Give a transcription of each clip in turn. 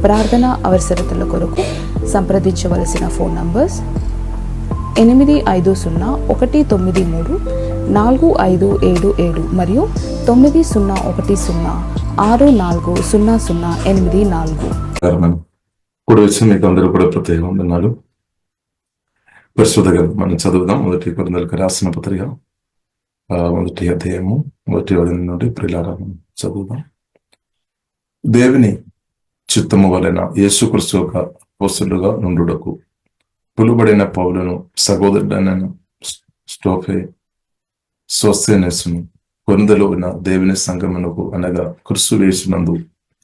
ప్రార్థన అవసరతల కొరకు సంప్రదించవలసిన ఫోన్ నంబర్స్ 8501934577 మరియు 9010640084. కూడా వచ్చి మీకు అందరూ కూడా ప్రత్యేకంగా వందనాలు. పరిశుద్ధ గ్రంథం మనం చదువుదాం. మొదటి కొరింథీయులకు రాసిన పత్రిక 1వ అధ్యాయము 1వ వచనం నుండి ప్రియులారా చదువుదాం. దేవుని చిత్తము వలన యేసుక్రీస్తు యొక్క అపోస్తలుగా నుండుటకు పిలువబడిన పౌలును, సహోదరుడైన సోస్తెనేసును, కొరింథీలో ఉన్న దేవుని సంఘమునకు అనగా క్రీస్తు యేసునందు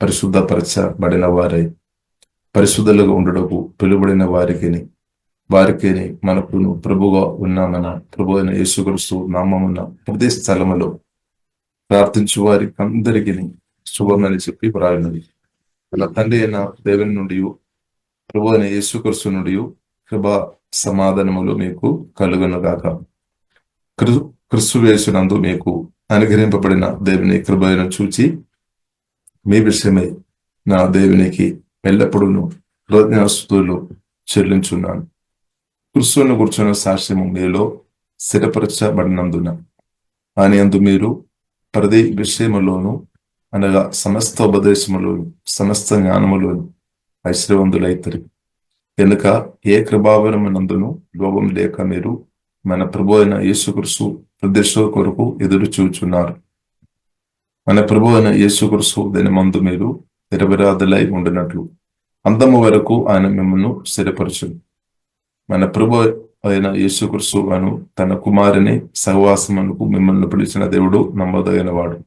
పరిశుద్ధపరచబడిన వారై పరిశుద్ధులుగా ఉండుటకు పిలువబడిన వారికి మనకును ప్రభుగా ఉన్న మన ప్రభు అయిన యేసుక్రీస్తు నామమున ప్రతి స్థలములో ప్రార్థించు వారికి అందరికీ శుభమని చెప్పి వ్రాయినది. అలా తండ్రి అయిన దేవుని నుండి ప్రభు అయిన యేసుక్రీస్తు నుండి కృపా సమాధానములు మీకు కలుగును గాక. క్రీస్తు యేసునందు మీకు అనుగ్రహింపబడిన దేవుని కృపను చూచి మీ విషయమై నా దేవునికి ఎల్లప్పుడూ కృతజ్ఞతాస్తుతులు చెల్లించున్నాను. క్రీస్తును కూర్చున్న సాక్ష్యము మీలో స్థిరపరచబడినందున ఆయన యందు మీరు ప్రతి విషయములోను అనగా సమస్త ఉపదేశములోను సమస్త జ్ఞానములోను ఐశ్వర్యవంతులైతరు. కనుక ఏ కృపావరమునందును లోపం లేక మీరు మన ప్రభు అయిన యేసుక్రీస్తు ప్రతిష్ఠ కొరకు ఎదురు చూచున్నారు. మన ప్రభు అయిన యేసుక్రీస్తు దినమందు మీరు నిరపరాధులై ఉండినట్లు అంతము వరకు ఆయన మిమ్మల్ని స్థిరపరచును. మన ప్రభు అయిన యేసుక్రీస్తు అను తన కుమారుని సహవాసమునకు మిమ్మల్ని పిలిచిన దేవుడు నమ్మదగిన వాడు.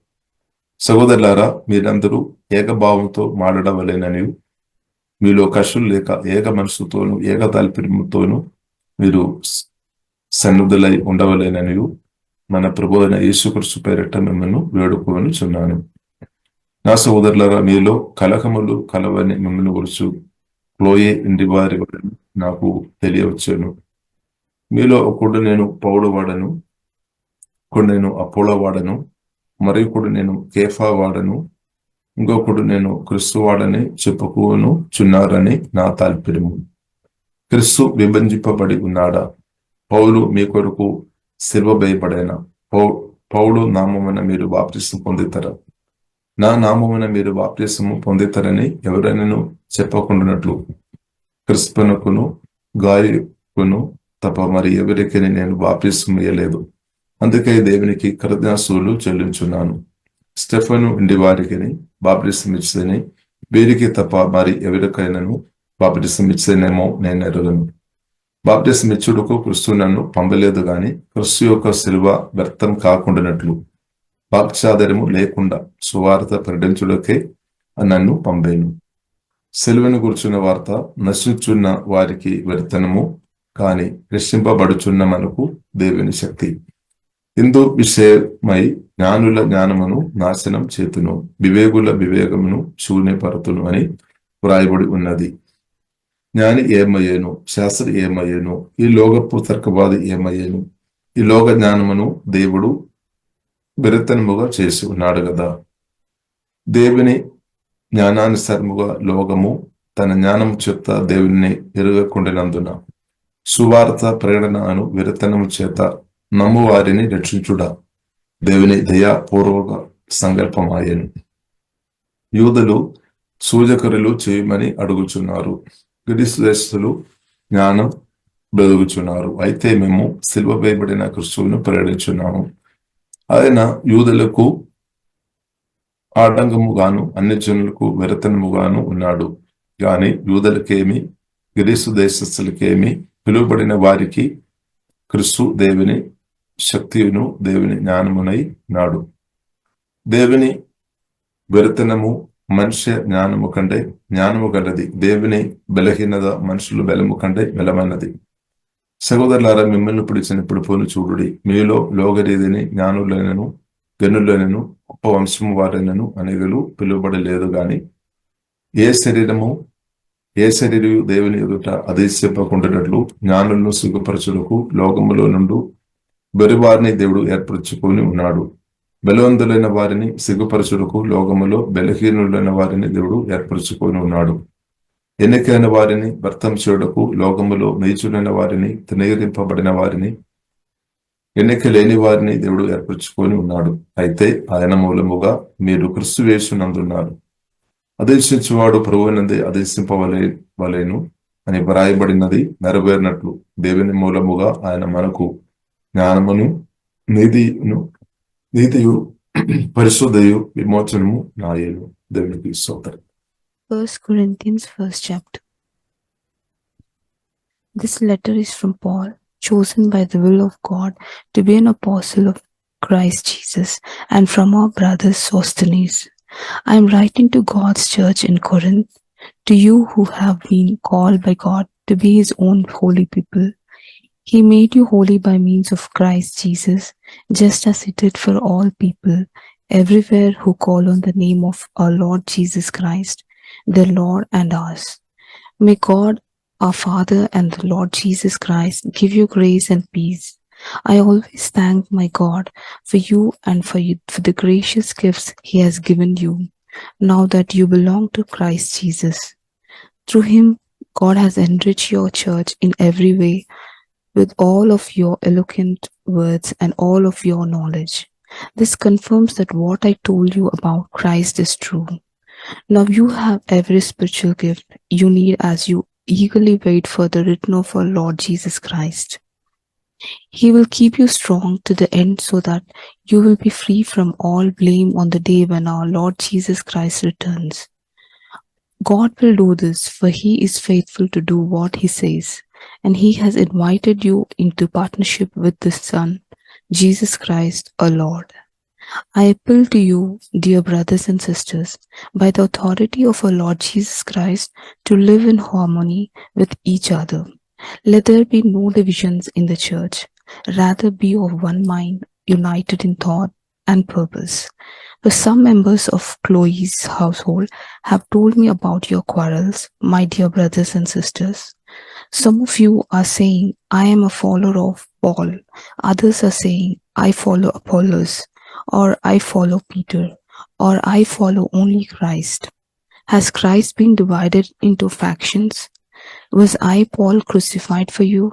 సహోదరులారా, మీరందరూ ఏకభావంతో మాట్లాడవలెనని, మీలో కషులు లేక ఏక మనసుతోను ఏక తాల్పర్యముతోను మీరు సన్నిధులై ఉండవలెనని మన ప్రభు అయిన యేసుక్రీస్తు పేరిట మిమ్మల్ని వేడుకొనుచున్నాను. నా సహోదరులారా, మీలో కలహములు కలవని మిమ్మల్ని గురుచు క్లోయే ఇంటి వారి నాకు తెలియవచ్చాను. మీలో ఒకడు నేను పౌలు వాడను, ఒకడు నేను అపోలో వాడను, మరొకడు నేను కేఫా వాడను, ఇంకొకడు నేను క్రీస్తు వాడని చెప్పుకోను చున్నారని నా తాల్పర్యము. క్రీస్తు విభజింపబడి ఉన్నాడా? పౌలు మీ కొరకు సిలువవేయబడేనా? పౌలు నామమున మీరు బాప్తిసం పొందుతారా? నా నామమున మీరు బాప్తిసము పొందుతారని ఎవరైనాను చెప్పకుండానట్లు క్రిస్పునకును గాయకును తప్ప మరి ఎవరికి నేను బాప్తిసం ఇయ్యలేదు. అందుకే దేవునికి కృతజ్ఞతాస్తుతులు చెల్లించున్నాను. స్టెఫను ఇంటి వారికి బాప్తిసం ఇచ్చదని వీరికి తప్ప మరి ఎవరికైనాను బాప్తిసం ఇచ్చేనేమో నేను ఎరుగను. బాప్తిసం ఇచ్చుటకు క్రీస్తు నన్ను పంపలేదు గాని క్రీస్తు యొక్క శిలువ వ్యర్థం కాకుండానట్లు వాక్చాదర్యము లేకుండా సువార్త ప్రకటించుటకే నన్ను పంపేను. సెలవును కూర్చున్న వార్త నశించున్న వారికి వ్యర్థనము, కాని రక్షింపబడుచున్న మనకు దేవుని శక్తి. ఇందు విషయమై జ్ఞానుల జ్ఞానమును నాశనం చేతును, వివేకుల వివేకమును శూన్యపరతును అని వ్రాయబడి ఉన్నది. జ్ఞాని ఏమయ్యేను, శాస్త్రి ఏమయ్యేను, ఈ లోకపు తర్కవాది ఏమయ్యేను? ఈ లోక జ్ఞానమును దేవుడు విరతనముగా చేసి ఉన్నాడు కదా. దేవుని జ్ఞానానుసారముగా లోకము తన జ్ఞానము చేత దేవుని ఎరుగకుండినందున సువార్త ప్రేరణ అను విరతనము చేత నమ్ము వారిని రక్షించుట దేవుని దయాపూర్వక సంకల్పమాయను. యూదులు సూచకరులు చేయమని అడుగుచున్నారు, గ్రీసు దేశస్తులు జ్ఞానం బ్రతుకుచున్నారు. అయితే మేము సిలువ వేయబడిన క్రీస్తువును ప్రకటించున్నాము. ఆయన యూదులకు ఆటంకముగాను అన్ని జనులకు విరతనముగాను ఉన్నాడు. గాని యూదులకేమి గ్రీసు దేశస్తులకేమి పిలువబడిన వారికి క్రీస్తు దేవుని శక్తియును దేవుని జ్ఞానమునై నాడు. దేవుని విరతనము మనుష్య జ్ఞానము కంటే జ్ఞానము కలది, దేవుని బలహీనత మనుషులు బలము కంటే బలమైనది. సహోదరులారా, మిమ్మల్ని పిలిచినప్పుడు పోను చూడుడి. మీలో లోకరీతిని జ్ఞానులైనను గనులైనను గొప్ప వంశము వారైనను అనేకులు పిలువబడలేదు గాని ఏ శరీరము దేవుని ఎదుట అతిశయపకుండానట్లు జ్ఞానులను సిగ్గుపరచుటకు లోకములో నుండి బెరివారిని దేవుడు ఏర్పరచుకొని ఉన్నాడు. బలవంతులైన వారిని సిగ్గుపరచుటకు లోకములో బలహీనులైన వారిని దేవుడు ఏర్పరచుకొని ఉన్నాడు. ఎన్నికైన వారిని వ్యర్థం చేయుటకు లోకములో నీచులైన వారిని తృణీకరింపబడిన వారిని ఎన్నిక లేని వారిని దేవుడు ఏర్పరచుకొని ఉన్నాడు. అయితే ఆయన మూలముగా మీరు క్రీస్తు యేసునందున్నారు. ఆదేశించువాడు ప్రభువునందే ఆదేశింపవలెను అని వ్రాయబడినది నెరవేరినట్లు దేవుని మూలముగా ఆయన మనకు జ్ఞానమును నీతియు పరిశుద్ధయు విమోచనము నాయను. దేవునికి స్తోత్రం. 1 Corinthians 1st chapter. This letter is from Paul, chosen by the will of God to be an apostle of Christ Jesus, and from our brother Sosthenes. I am writing to God's church in Corinth, to you who have been called by God to be his own holy people. He made you holy by means of Christ Jesus, just as he did for all people everywhere who call on the name of our Lord Jesus Christ, their Lord and ours. May God, our Father and the Lord Jesus Christ give you grace and peace. I always thank my God for you and for the gracious gifts he has given you, now that you belong to Christ Jesus. Through him, God has enriched your church in every way with all of your eloquent words and all of your knowledge. This confirms that what I told you about Christ is true. Now you have every spiritual gift you need as you eagerly wait for the return of our Lord Jesus Christ. He will keep you strong to the end so that you will be free from all blame on the day when our Lord Jesus Christ returns. God will do this, for he is faithful to do what he says, and he has invited you into partnership with the Son, Jesus Christ, our Lord. I appeal to you, dear brothers and sisters, by the authority of our Lord Jesus Christ, to live in harmony with each other. Let there be no divisions in the church. Rather be of one mind, united in thought and purpose. For some members of Chloe's household have told me about your quarrels, my dear brothers and sisters. Some of you are saying, I am a follower of Paul. Others are saying, I follow Apollos, or I follow Peter, or I follow only Christ. Has Christ been divided into factions? Was I, Paul, crucified for you?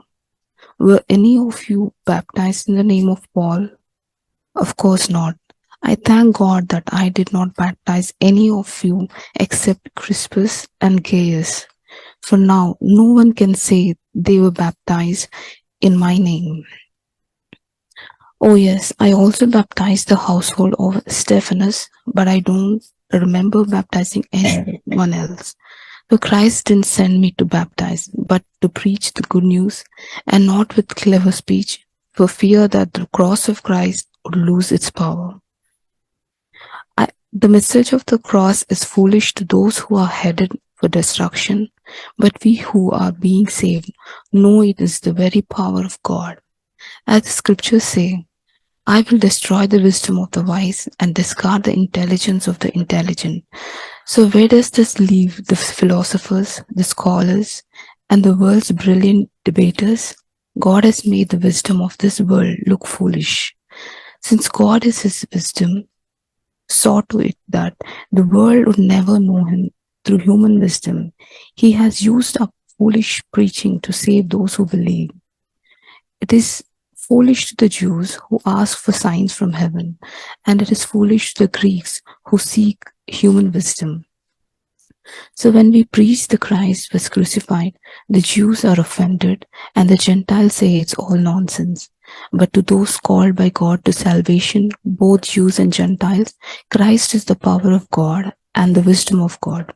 Were any of you baptized in the name of Paul? Of course not. I thank God that I did not baptize any of you except Crispus and Gaius. For now, no one can say they were baptized in my name. Oh yes, I also baptized the household of Stephanus, but I don't remember baptizing anyone else. For Christ didn't send me to baptize, but to preach the good news, and not with clever speech, for fear that the cross of Christ would lose its power. The message of the cross is foolish to those who are headed for destruction, but we who are being saved know it is the very power of God. As the scriptures say, I will destroy the wisdom of the wise and discard the intelligence of the intelligent. So where does this leave the philosophers, the scholars, and the world's brilliant debaters? God has made the wisdom of this world look foolish. Since God is his wisdom, saw to it that the world would never know him through human wisdom, he has used up foolish preaching to save those who believe. It is foolish to the Jews who ask for signs from heaven, and it is foolish to the Greeks who seek human wisdom. So when we preach the Christ was crucified, the Jews are offended, and the Gentiles say it's all nonsense. But to those called by God to salvation, both Jews and Gentiles, Christ is the power of God and the wisdom of God.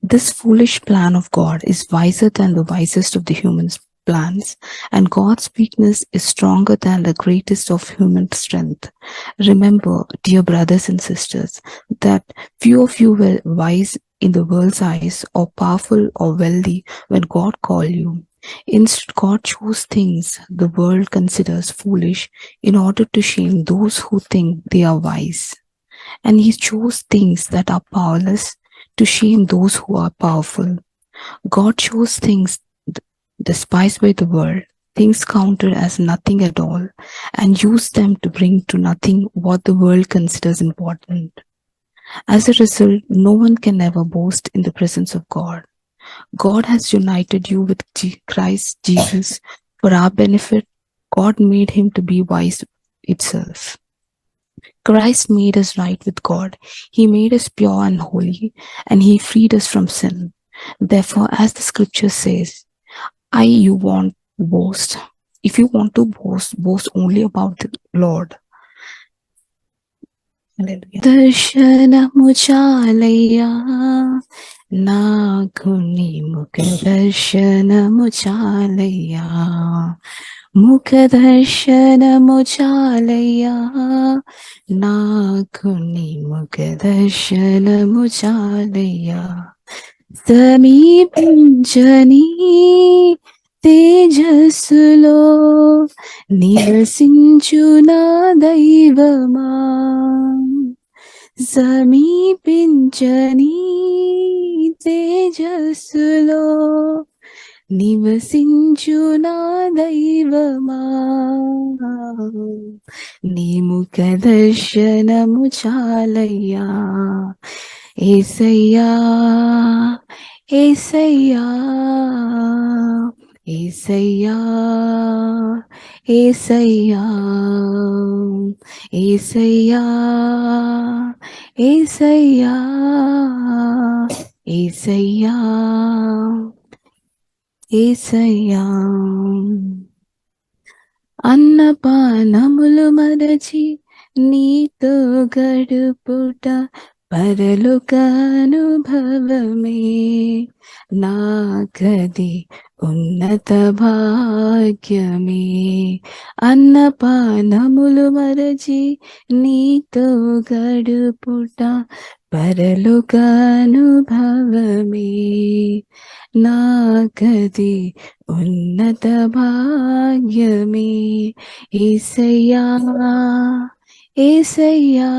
This foolish plan of God is wiser than the wisest of the human plans, and God's weakness is stronger than the greatest of human strength. Remember, dear brothers and sisters, that few of you were wise in the world's eyes, or powerful or wealthy when God called you. Instead, God chose things the world considers foolish in order to shame those who think they are wise. And he chose things that are powerless to shame those who are powerful. God chose things despised by the world, things counted as nothing at all, and used them to bring to nothing what the world considers important. As a result, no one can ever boast in the presence of God. God has united you with Christ Jesus for our benefit. God made him to be wise itself. Christ made us right with God. He made us pure and holy, and he freed us from sin. Therefore, as the scripture says, you want to boast. If you want to boast, boast only about the Lord. Hallelujah. దర్శనము చాలయ్యా నాకు నీ ముఖ దర్శనము చాలయ్యా ముఖ దర్శనము చాలయ్యా నాకు నీ ముఖ దర్శనము చాలయ్యా సమీపించని తేజస్సులో నివసించు నా దైవమా సమీపించని తేజస్సులో నివసించు నా దైవమా నీ ముఖ దర్శనము చాలయ్యా యేసయ్యా యేసయ్యా యేసయ్యా యేసయ్యా యేసయ్యా యేసయ్యా యేసయ్యా యేసయ్యా అన్నపానములు మరచి నీతో గడుపుట పరలోక అనుభవమే నాకది ఉన్నత భాగ్యమే అన్నపానములు మరచి నీతో గడుపుట పరలోక అనుభవమే నాకది ఉన్నత భాగ్యమే యేసయ్యా యేసయ్యా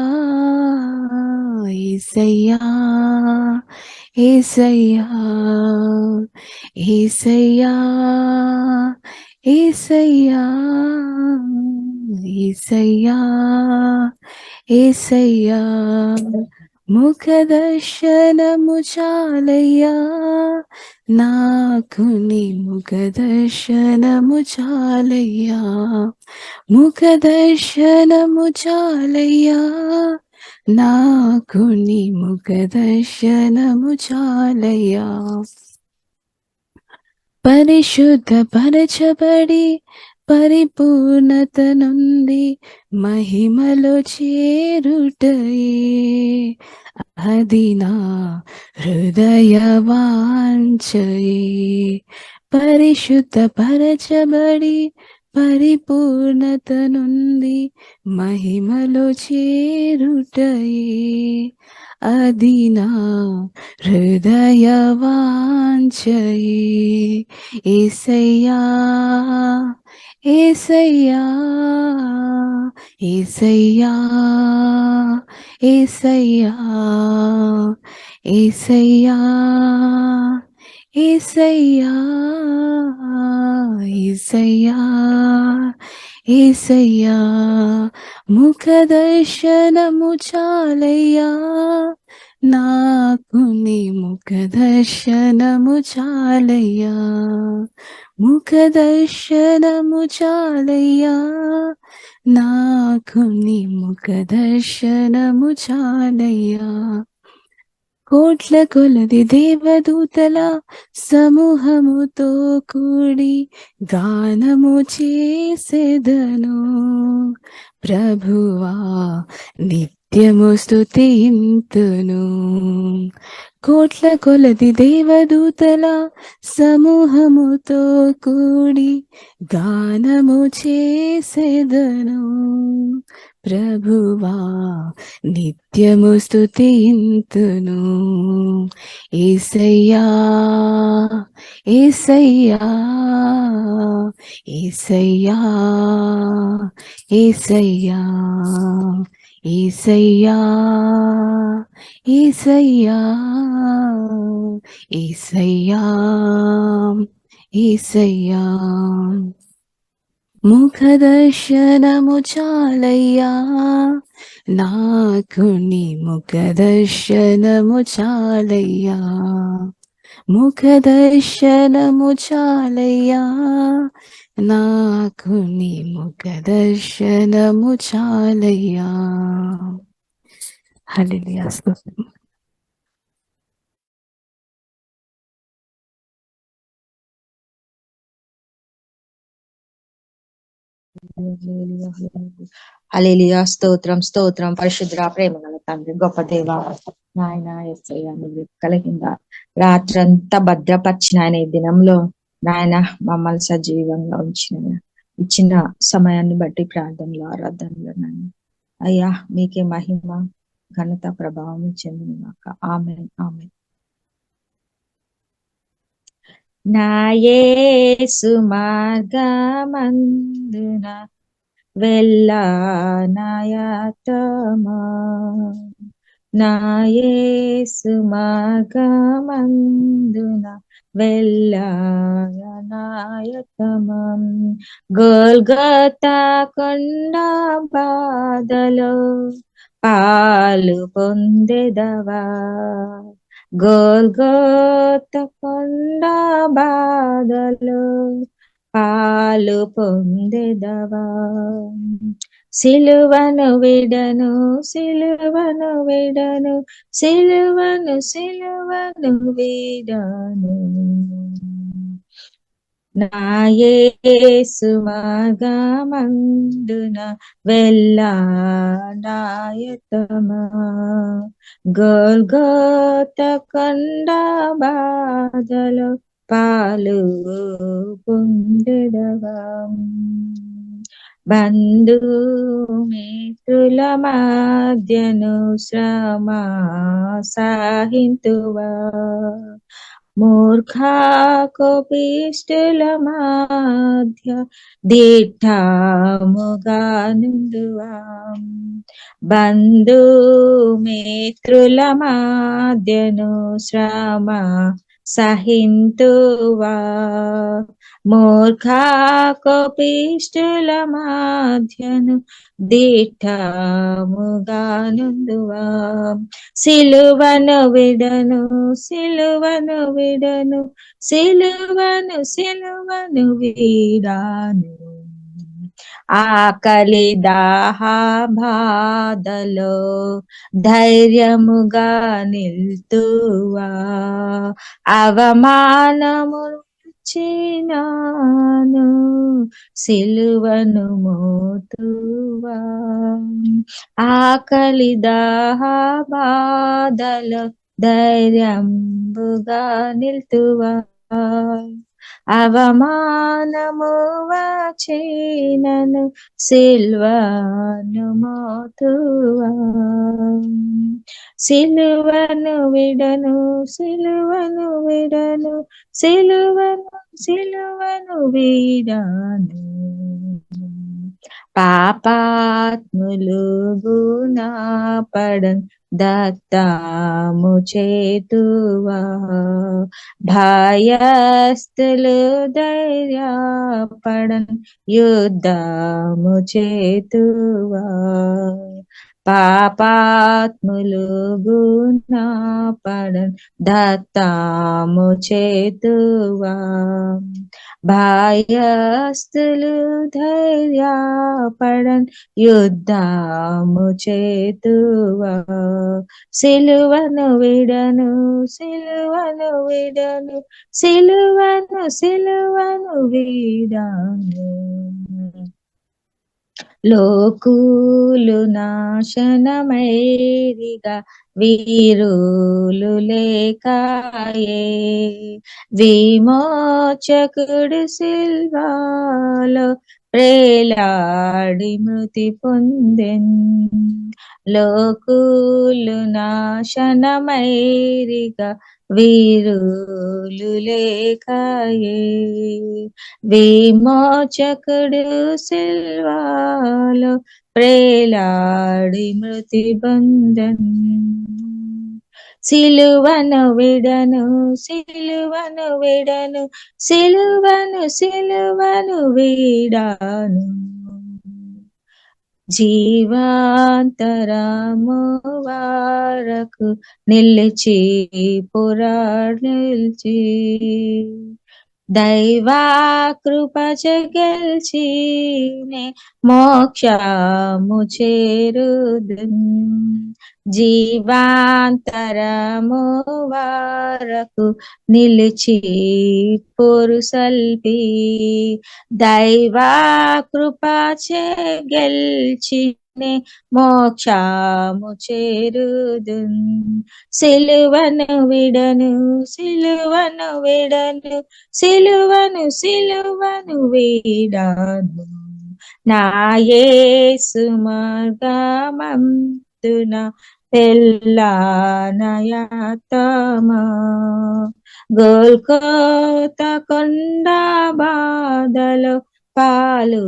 యేసయ్యా యేసయ్యా యేసయ్యా యేసయ్యా యేసయ్యా యేసయ్యా ముఖ దర్శనము చాలయ్యా నాకు నీ ముఖ దర్శనము చాలయ్యా ముఖ దర్శనము చాలయ్యా నాకు నీ ముఖ దర్శనము చాలయ్యా పరిశుద్ధ పరచబడి పరిపూర్ణత నుండి మహిమలో చేరుటయే అది నా హృదయ వాంఛయే పరిశుద్ధ పరచబడి పరిపూర్ణత నుండి మహిమలో చేరుటయే అది నా హృదయ వాంఛయే యేసయ్యా యేసయ్యా యేసయ్యా యేసయ్యా యేసయ్యా యేసయ్యా యేసయ్యా యేసయ్యా ముఖ దర్శనము చాలయ్యా నాకు నీ ముఖ దర్శనము చాలయ్యా ముఖ దర్శనము చాలయ్యా నాకు నీ ముఖ దర్శనము చాలయ్యా కోట్ల కొలది దేవదూతల సమూహముతో కూడి గానము చేసెదను ప్రభువా నిత్యము స్తుతింతును కోట్ల కొలది దేవదూతల సమూహముతో కూడి గానము చేసెదను ప్రభువా నిత్యము స్తుతింతును యేసయ్యా యేసయ్యా యేసయ్యా యేసయ్యా యేసయ్యా యేసయ్యా యేసయ్యా యేసయ్యా ముఖ దర్శనము చాలయ్యా నాకు నీ ముఖ దర్శనము చాలయ్యా ముఖదర్శనము చాలయ్యా, నాకు నీ ముఖదర్శనము చాలయ్యా. హల్లెలూయా. స్తోత్రం. హల్లెలూయా. స్తోత్రం స్తోత్రం. పరిశుద్ధ ప్రేమ గల తండ్రి, గొప్ప దేవ నాయన యేసయ్య, నువ్వు కలిగింద రాత్రంతా భద్రపరిచిన ఆయన ఈ దినంలో నాయన మమ్మల్ని సజీవంగా ఇచ్చిన సమయాన్ని బట్టి ప్రార్థనలు ఆరాధనలు నాయన అయ్యా మీకే మహిమ ఘనత ప్రభావం చెందినగాక. ఆమేన్ ఆమేన్. నా యేసు మార్గమందున వెళ్ళానాయతమా, నా యేసు మార్గమందున వెళ్ళానాయతమా, గోల్గొతా కొండ బాధలో పాలు పొందెదవా, గోల్గొతా కొండ బాధలో పాలు పొందెదవా, సిలువను విడను సిలువను విడను సిలువను సిలువను విడను, నా యేసు మార్గమందున వెళ్ళానాయతమా, గోల్గొతా కొండ బాధలో పాలు పొందెదవా, బంధుమిత్రుల మధ్యను శ్రమ సహింతువా, మూర్ఖ కోపిష్ఠుల మధ్య దిట్టముగా నుండువా, బంధుమిత్రుల మధ్యను శ్రమ సహింతువా, మూర్ఖ కోపిష్ఠుల మధ్యను దిట్టముగా నుండువా, సిలువను విడను సిలువను విడను సిలువను సిలువను విడాను, ఆకలి దాహ బాధలో ధైర్యముగా నిల్తువా, అవమానము చినాను సిలువను మోతువా, ఆకలి దాహ బాధలో ధైర్యంబుగా నిల్తువా, అవమానము వచ్చినను సిల్వను మోతువా, సిలువను విడను సిలువను విడను సిలువను సిలువను విడను, పాపాత్ములు గుణపడన్ దత్తము చేతువా, భయస్థులు ధైర్యపడన్ యుద్ధము చేతువా, పాపాత్ములు గుణపడన్ దత్తము చేతువా, భయస్థులు ధైర్యపడన్ యుద్ధము చేతువా, సిలువను విడను సిలువను విడను సిలువను సిలువను విడను, లోకులు నాశనమైరిగా వీరులు లేకాయే, విమోచకుడు సిల్వాలో ప్రేలాడి మృతి పొందెన్, లోకులు నాశనమైరిగా వీరులు లేకాయే, విమోచకుడు సిల్వాలో ప్రేలాడి మృతి బంధన్, సిలువను విడను సిలువను విడను సిలువను సిలువను విడాను, జీవాంతరము వరకు నిలిచి నిలిచి దైవా కృప గెల్చి మోక్షము చేరుదున్ జీవాంతరము వరకు నిలిచి పొరుసల్పి దైవా కృప గెల్చి మోక్షము చేరుదున్ సిలువను విడను సిలువను విడను సిలువను సిలువను వీడాను నా యేసు మార్గమందున పెళ్ళానయతమా గోల్కోత కొండ బాధలో పాలు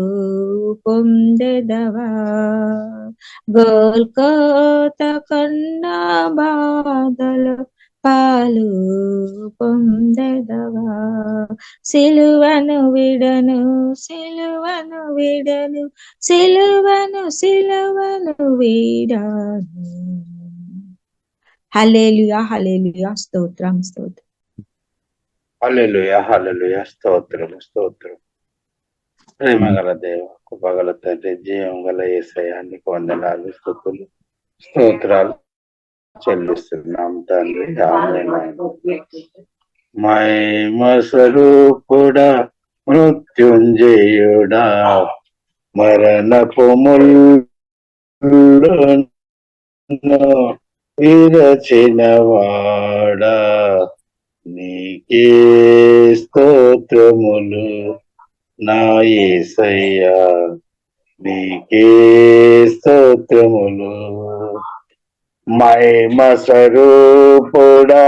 పొందెదవా గోల్కోత కొండ బాధలో పాలు పొందెదవా సిలువను విడను సిలువను విడను సిలువను సిలువను వీడాను. హల్లెలూయా హల్లెలూయా స్తోత్రం స్తోత్రం. హల్లెలూయా హల్లెలూయా స్తోత్రం స్తోత్రం. ప్రేమగల దేవ, కృపగల తండ్రి, జీవం గల యేసయ్యా, నీకు వందనాలు, స్తుతులు, స్తోత్రాలు చెల్లిస్తున్నాం తండ్రి. ఆమేన్. మహిమ స్వరూపుడా, మృత్యుంజయుడా, మరణపు ముళ్ళను విరచినవాడా, నీకే స్తోత్రములు నా యేసయ్యా, నీకే స్తోత్రములు. మహిమ స్వరూపుడా,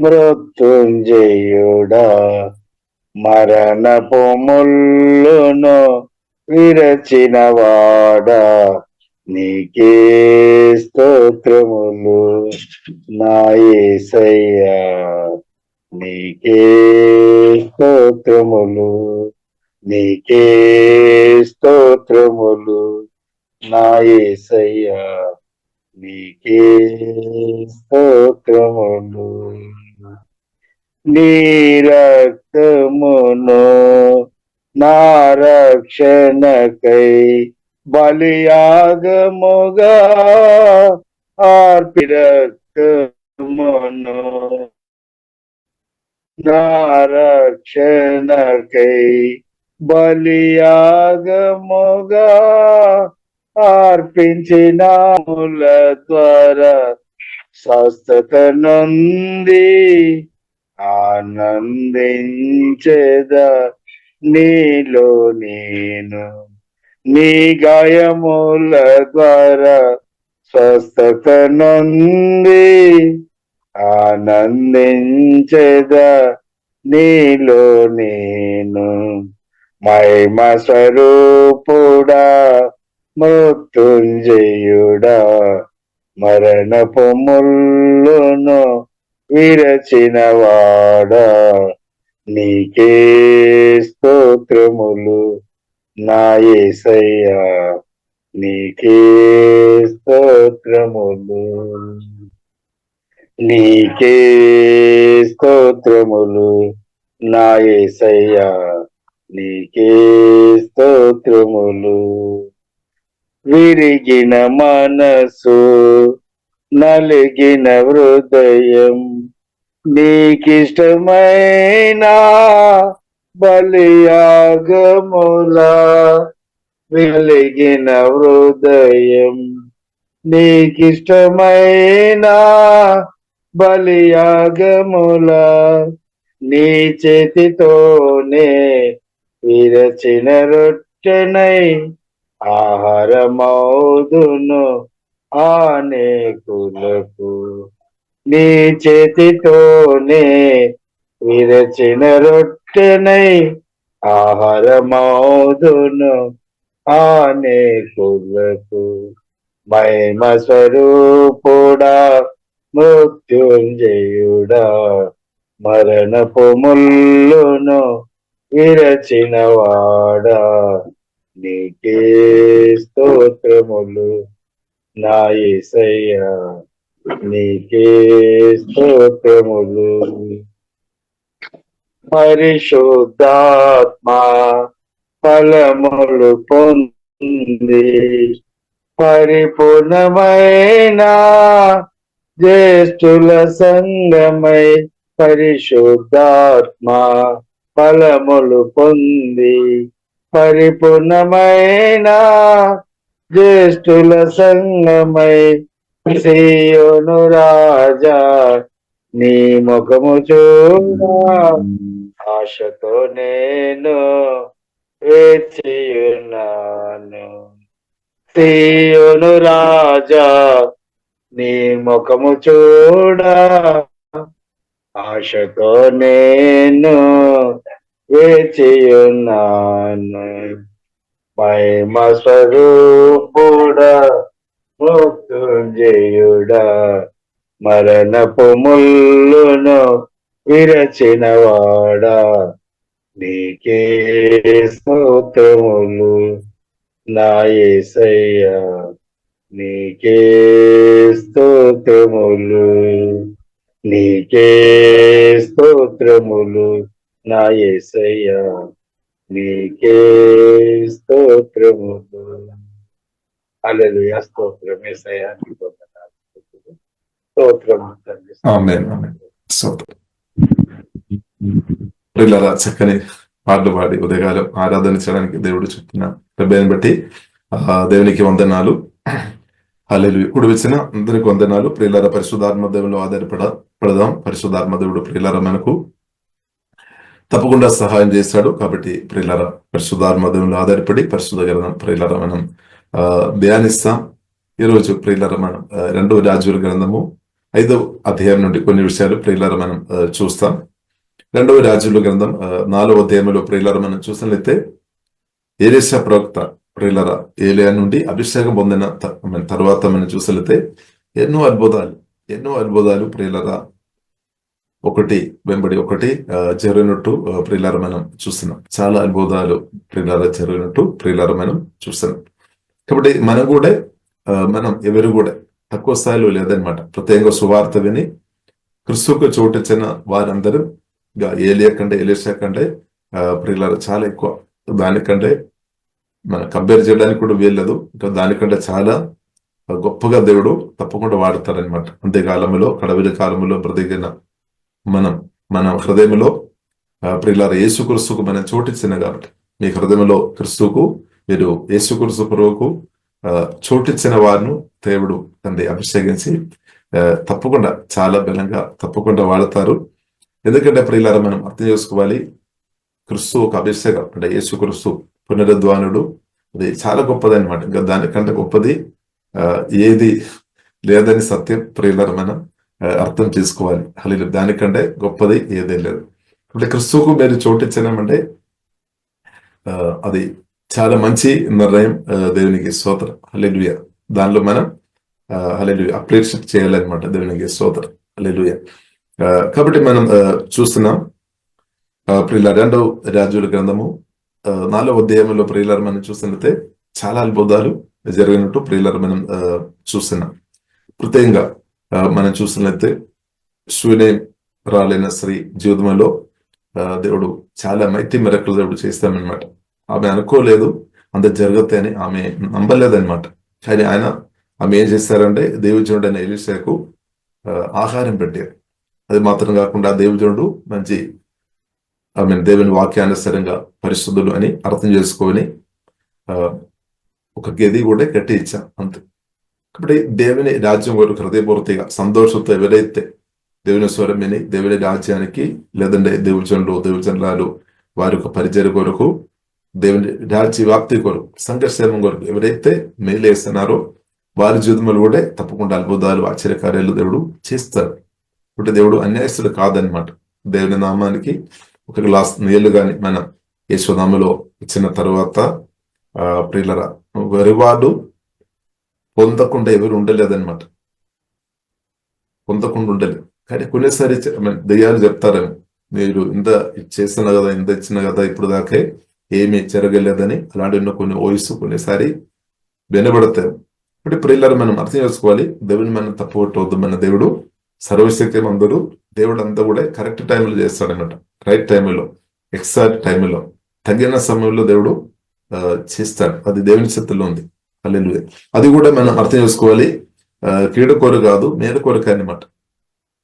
మృత్యుంజయుడా, మరణపు ముళ్ళును విరచినవాడా, నీకే స్తోత్రములు నా యేసయ్యా, నీకే స్తోత్రములు, నీకే స్తోత్రములు నా యేసయ్యా, నీకే స్తోత్రములు. నీ రక్తమును నా రక్షణకై బలియాగముగా అర్పి రక్తమును నా రక్షణకై బలియాగముగా అర్పించిన మూల ద్వారా స్వస్థత నొంది ఆనందించేదా నీలో నేను. నీ గాయముల ద్వారా స్వస్థత నొంది ఆనందించేదా నీలో నేను. మహిమ స్వరూపుడా, మృత్యుంజయుడా, మరణపు ముళ్ళును విరచినవాడా, నీకే స్తోత్రములు నా యేసయ్యా, నీకే స్తోత్రములు, నీకే స్తోత్రములు నా యేసయ్యా, నీకే స్తోత్రములు. విరిగిన మనసు, నలిగిన హృదయం, నీకిష్టమైన బలియాగములా, వెలిగిన హృదయం, నీకిష్టమైన బలియాగములా, నీ చేతితోనే విరచిన రొట్టెనై ఆహారమౌదును అనేకులకు. నీ చేతితోనే విరచిన రొట్టెనై ఆహారమౌదును అనేకులకు. మహిమ స్వరూపుడా, మృత్యుంజయుడా, మరణపు ముళ్ళును విరచినవాడా, నీకే స్తోత్ర స్తోత్రములు నా యేసయ్యా నీకే స్తోత్రములు. పరిశుద్ధాత్మా ఫలములు పొంది పరిపూర్ణమైన జ్యేష్ఠుల సంగమై పరిశుద్ధాత్మా ఫలములు పొంది పరిపూర్ణమైన జ్యేష్ఠుల సంగమై సీయోను రాజా నీ ముఖము చూడా ఆశతో నేను వేచియున్నాను. సీయోను రాజా నీ ముఖము చూడా ఆశతో నేను వేచియున్నాను. మహిమ స్వరూపుడా మృత్యుంజయుడా మరణపు ముల్లును విరచినవాడా నీకే స్తోత్రములు నా యేసయ్యా నీకే స్తోత్రములు నీకే స్తోత్రములు నా యేసయ్యా నీకే స్తోత్రములు. హల్లెలూయా. స్తోత్రం యేసయ్యా నీకు వందనాలు. స్తోత్రం తండ్రి. ఆమేన్, ఆమేన్. స్తోత్రం. ప్రియులారా, చక్కని పాటలు పాడి ఉదయకాలం ఆరాధన చేయడానికి దేవుడు చెప్తున్న కృపను బట్టి దేవునికి వందనాలు. హల్లెలూయా. కూడి వచ్చిన అందరికి వందనాలు. ప్రియులారా, పరిశుద్ధాత్మ దేవునిలో ఆధారపడదాం. పరిశుద్ధాత్మ దేవుడు ప్రియులారా మనకు తప్పకుండా సహాయం చేస్తాడు. కాబట్టి ప్రియులారా, పరిశుద్ధాత్మ దేవునిలో ఆధారపడి పరిశుద్ధ గ్రంథం ప్రియులారా మనం ధ్యానిస్తాం. ఈరోజు ప్రియులారా మనం 2వ రాజుల గ్రంథము 5వ అధ్యాయం నుండి కొన్ని విషయాలు ప్రియులారా మనం చూస్తాం. 2వ రాజుల గ్రంథం 4వ అధ్యాయంలో ప్రియులారా మనం చూసినట్లయితే ఏలీషా ప్రవక్త ప్రియులారా ఏలియా నుండి అభిషేకం పొందిన తర్వాత మనం చూసినట్లయితే ఎన్నో అద్భుతాలు ప్రియులారా ఒకటి వెంబడి ఒకటి జరిగినట్టు ప్రియులారా మనం చూస్తున్నాం. చాలా అద్భుతాలు ప్రియులారా జరిగినట్టు ప్రియులారా మనం చూస్తున్నాం. కాబట్టి మనం కూడా ఎవరు కూడా తక్కువ స్థాయిలో లేదనమాట. ప్రత్యేకంగా సువార్త విని క్రిస్తుకు చోటిచ్చిన వారందరూ ఏలియా కంటే ఎలీషా కంటే ప్రియులారా చాలా ఎక్కువ. దానికంటే మనం కంపేర్ చేయడానికి కూడా వీల్లేదు. ఇంకా దానికంటే చాలా గొప్పగా దేవుడు తప్పకుండా వాడతారనమాట. అంత్యకాలంలో కడవిల కాలంలో బ్రతికిన మన హృదయంలో ప్రియులారా యేసుక్రీస్తుకు మనం చోటిచ్చిన కాబట్టి మీ హృదయంలో క్రిస్తుకు మీరు యేసుక్రీస్తు ప్రభువుకు చోటిచ్చిన వారిను దేవుడు తండ్రి అభిషేకించి తప్పకుండా చాలా బలంగా తప్పకుండా వాడతారు. ఎందుకంటే ప్రియులారా మనం అర్థం చేసుకోవాలి, క్రిస్తు ఒక అభిషేకం అంటే యేసుక్రీస్తు పునరుద్ధానుడు అది చాలా గొప్పది అనమాట. ఇంకా దానికంటే గొప్పది ఏది లేదని సత్యం ప్రియులారా మనం అర్థం చేసుకోవాలి. హల్లెలూయా. దానికంటే గొప్పది ఏదే లేదు. ఇప్పుడు క్రిస్తుకు మీరు చోటిచ్చినామంటే అది చాలా మంచి నిర్ణయం. దేవునికి స్తోత్రం. హల్లెలూయా. దానిలో మనం హల్లెలూయా అప్రిషియేట్ చేయాలన్నమాట. దేవునికి స్తోత్రం. హల్లెలూయా. కాబట్టి మనం చూస్తున్నాం ప్రియులారా 2వ రాజుల గ్రంథము 4వ అధ్యాయంలో ప్రియులారా మనం చూసినట్లయితే చాలా అద్భుతాలు జరిగినట్టు ప్రియులారా మనం చూస్తున్నాం. ప్రత్యేకంగా మనం చూసినట్లయితే శూనేం రాలైన స్త్రీ జీవితంలో దేవుడు చాలా మైటీ మిరకలు దేవుడు చేస్తామన్నమాట. ఆమె అనుకోలేదు అంత జరుగుతాయి అని, ఆమె నమ్మలేదన్నమాట. కానీ ఆమె ఏం చేస్తారంటే దేవుజనుడైన ఎలీషాకు ఆహారం పెట్టారు. అది మాత్రం కాకుండా దేవుజనుడు మంచి దేవుని వాక్యానుసారంగా పరిశుద్ధులు అని అర్థం చేసుకొని ఒక గది కూడా కట్టి ఇచ్చాం అంతే. కాబట్టి దేవుని రాజ్యం కొరకు హృదయపూర్తిగా సంతోషంతో ఎవరైతే దేవుని స్వరం విని దేవుని రాజ్యానికి లేదంటే దేవుజనులాలు వారి యొక్క పరిచయ కొరకు దేవుని రాజ్య వ్యాప్తి కొరకు సంఘర్షణ కొరకు ఎవరైతే మేలేస్తున్నారో వారి జీవితంలో కూడా తప్పకుండా అద్భుతాలు ఆశ్చర్యకార్యాలు దేవుడు చేస్తారు. అంటే దేవుడు అన్యాయస్తుడు కాదనమాట. దేవుని నామానికి ఒక గ్లాస్ నీళ్లు కానీ మన యేసునామములో ఇచ్చిన తర్వాత ప్రియులరా రివార్డు పొందకుండా ఎవరు ఉండలేదన్నమాట. పొందకుండా ఉండలేదు. కానీ కొన్నిసారి దెయ్యాలు చెప్తారేమో, మీరు ఇంత చేసిన కదా, ఇంత ఇచ్చిన కదా, ఇప్పుడు దాకే ఏమీ జరగలేదని. అలాంటి కొన్ని వాయిస్ కొన్నిసారి వినబడతాయి. ఇప్పుడు ప్రియులారా మనం అర్థం చేసుకోవాలి, దేవుని మనం తప్పుపట్టవద్దు. మన దేవుడు సర్వశక్తి మందుడు. దేవుడు అంతా కూడా కరెక్ట్ టైంలో చేస్తాడనమాట. రైట్ టైంలో, ఎగ్జాక్ట్ టైంలో, తగిన సమయంలో దేవుడు చేస్తాడు. అది దేవుని చేతుల్లో ఉంది. హల్లెలూయా. అది కూడా మనం అర్థం చేసుకోవాలి. కీడు కొరకు కాదు, మేలు కొరకు అనమాట.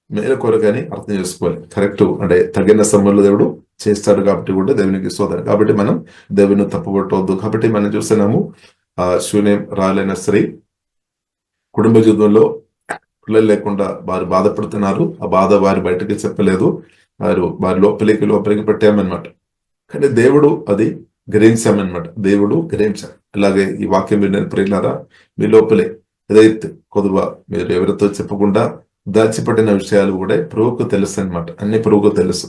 మేలు కొరకు అని అర్థం చేసుకోవాలి. కరెక్ట్ అంటే తగిన సమయంలో దేవుడు చేస్తాడు కాబట్టి కూడా దేవునికి స్తోత్రం. కాబట్టి మనం దేవుని తప్పుపట్టవద్దు. కాబట్టి మనం చూస్తున్నాము, శూన్యం రాలైన స్త్రీ కుటుంబ జీవితంలో పిల్లలు లేకుండా వారు బాధపడుతున్నారు. ఆ బాధ వారు బయటకి చెప్పలేదు, వారి లోపలికి పెట్టామన్నమాట. కానీ దేవుడు అది గ్రహించామన్నమాట. దేవుడు గ్రహించాం. అలాగే ఈ వాక్యం విన్న ప్రియులారా, మీ లోపలే ఏదైతే కొద్దిగా మీరు ఎవరితో చెప్పకుండా దాచిపెట్టిన విషయాలు కూడా ప్రభువుకు తెలుసు అనమాట. అన్ని ప్రభువుకు తెలుసు,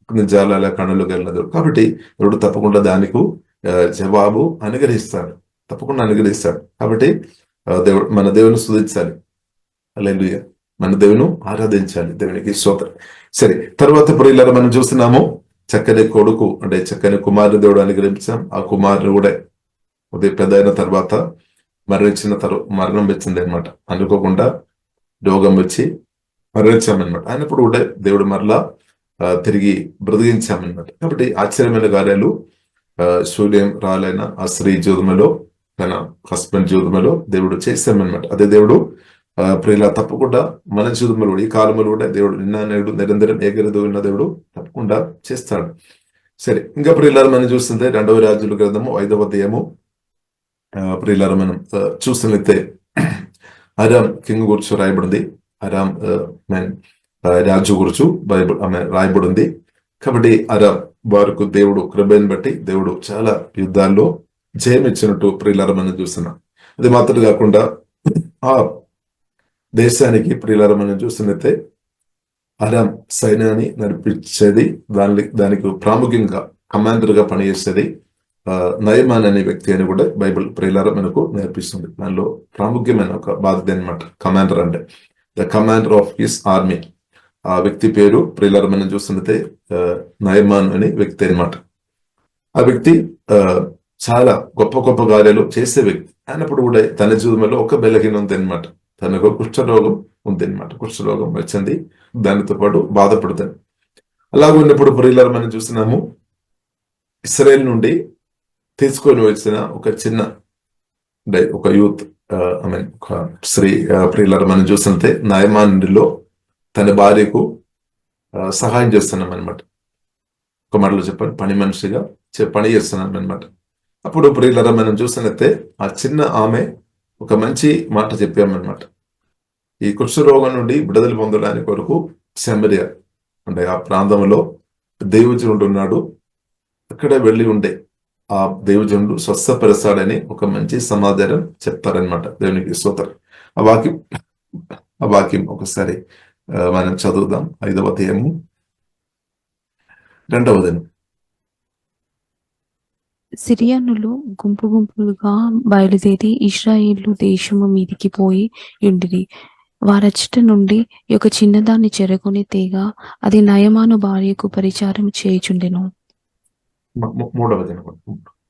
నిజాల కణులకు వెళ్ళదు. కాబట్టి దేవుడు తప్పకుండా దానికి జవాబు అనుగ్రహిస్తాడు, తప్పకుండా అనుగ్రహిస్తాడు. కాబట్టి మన దేవుని స్తుతించాలి. హల్లెలూయా. మన దేవుని ఆరాధించాలి. దేవునికి స్తోత్రం. సరే, తర్వాత ప్రియులారా మనం చూస్తున్నాము, చక్కని కొడుకు అంటే చక్కని కుమారుని దేవుడు అనుగ్రహించాం. ఆ కుమారుని కూడా ఉదయం పెద్ద అయిన తర్వాత మరణం వచ్చింది అనమాట. అనుకోకుండా రోగం వచ్చి మరణించామన్నమాట. అయినప్పుడు కూడా దేవుడు మరలా తిరిగి బ్రతికించామన్నమాట. కాబట్టి ఆశ్చర్యమైన కార్యాలు శూన్యం రాలైన ఆ స్త్రీ జీవితంలో, తన హస్బెండ్ జీవితంలో దేవుడు చేశామన్నమాట. అదే దేవుడు ప్రియుల తప్పకుండా మన జీవితంలో ఈ కాలంలో కూడా దేవుడు నిన్న నేడు నిరంతరం ఏకరీతిగా ఉన్న దేవుడు తప్పకుండా చేస్తాడు. సరే, ఇంకా ప్రియులారా మనం చూస్తుంటే 2వ రాజుల గ్రంథము 5వ అధ్యాయము ప్రియులారా మనం చూస్తున్నట్లయితే అరామ్ కింగ్ గురించి రాయబడింది. అరామ్ రాజు గురించి బైబుల్ రాయబడింది. కాబట్టి అరామ్ వారికి దేవుడు కృపను బట్టి దేవుడు చాలా యుద్ధాల్లో జయం ఇచ్చినట్టు ప్రియులారా మనం చూస్తున్నాం. అది మాత్రం కాకుండా ఆ దేశానికి ప్రియులారా మనం చూస్తున్నట్లయితే అరామ్ సైన్యాన్ని నడిపించేది, దానికి ప్రాముఖ్యంగా కమాండర్ గా పనిచేసేది నయమాన్ అనే వ్యక్తి అని కూడా బైబిల్ ప్రియులారా మనకు నేర్పిస్తుంది. దానిలో ప్రాముఖ్యమైన ఒక బాధ్యత అనమాట కమాండర్ అంటే. The commander of his army, ఆ వ్యక్తి పేరు ప్రియులారా మనం చూస్తున్నట్టే నయమాన్ అనే వ్యక్తి అనమాట. ఆ వ్యక్తి చాలా గొప్ప గొప్ప కార్యాలు చేసే వ్యక్తి అయినప్పుడు కూడా తన జీవితంలో ఒక బలహీనం ఉంది అనమాట. తనకు కుష్ఠరోగం ఉంది అనమాట. కుష్ఠరోగం వచ్చింది, దానితో పాటు బాధపడుతుంది. అలాగ ఉన్నప్పుడు ప్రియులారా మనం చూస్తున్నాము, ఇశ్రాయేల్ నుండి తీసుకొని వచ్చిన ఒక చిన్న ఒక యూత్ ఒక స్త్రీ ప్రియులారా మనం చూస్తుంటే నయమానులో తన భార్యకు సహాయం చేస్తున్నాం అనమాట. ఒక మాటలో చెప్పండి, పని మనిషిగా పని చేస్తున్నాం అనమాట. అప్పుడు ప్రియులారా మనం చూసినట్టే ఆ చిన్న ఆమె ఒక మంచి మాట చెప్పామన్నమాట. ఈ కుష్ఠరోగం నుండి విడుదల పొందడానికి కొరకు సమరియా అంటే ఆ ప్రాంతంలో దైవజనుడు ఉన్నాడు. అక్కడ వెళ్ళి ఉండే ఆ దైవజనుడు స్వస్థపరుస్తాడని ఒక మంచి సమాధానం చెప్తారనమాట. దేవునికి స్తోత్రం. ఆ వాక్యం ఒకసారి మనం చదువుదాం. 5వ అధ్యాయము 2వ వచనం. సిరియనులు గుంపు గుంపులుగా బయలుదేరి ఇశ్రాయేలు దేశము మీదికి పోయి ఉండిరి. వారచ్చట నుండి ఒక చిన్నదాన్ని చెరగొని తేగా అది నయమాను భార్యకు పరిచారం చేయుచుండెను. 3వ వచనం.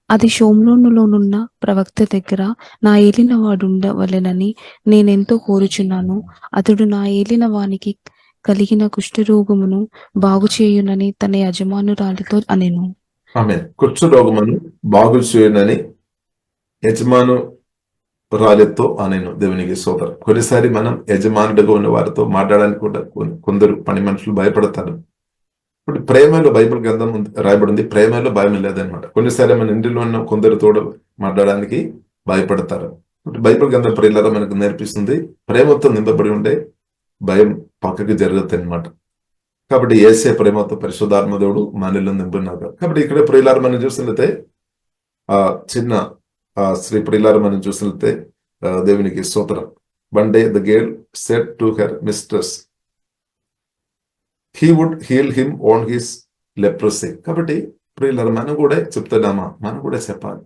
అది షోమ్రోనులోనున్న ప్రవక్త దగ్గర నా ఏలిన వాడుండవలెనని నేనెంతో కోరుచున్నాను. అతడు నా ఏలిన వానికి కలిగిన కుష్ఠరోగమును బాగు చేయునని తన యజమానురాలితో అనెను. ఆమె కుష్ఠరోగమును బాగు చేయునని యజమానురాలితో అనెను. దేవునికి స్తోత్రం. కొన్నిసారి మనం యజమానుడిగా ఉన్న వారితో మాట్లాడడానికి కూడా కొందరు పని మనుషులు భయపడతారు. ఇప్పుడు ప్రేమలో బైబిల్ గ్రంథం రాయబడింది, ప్రేమలో భయం లేదనమాట. కొన్నిసార్లు మన ఇంటిలో ఉన్న కొందరితో మాట్లాడడానికి భయపడతారు. బైబిల్ గ్రంథం ప్రియులారా మనకు నేర్పిస్తుంది, ప్రేమతో నింపబడి ఉండే భయం పక్కకి జరుగుతుంది అనమాట. కాబట్టి యేసే ప్రేమతో పరిశుద్ధాత్మ దేవుడు మనలో నింపున్నారు. కాబట్టి ఇక్కడ ప్రియులారా మనం చూసినట్లయితే ఆ చిన్న స్త్రీ ప్రియులారా మనం చూసినట్లయితే దేవునికి స్తోత్రం. One day the girl said to her mistress he would heal him on his leprosy. కాబట్టి ప్రియులారా మనం కూడా చెప్తున్నామా? మనం కూడా చెప్పాలి.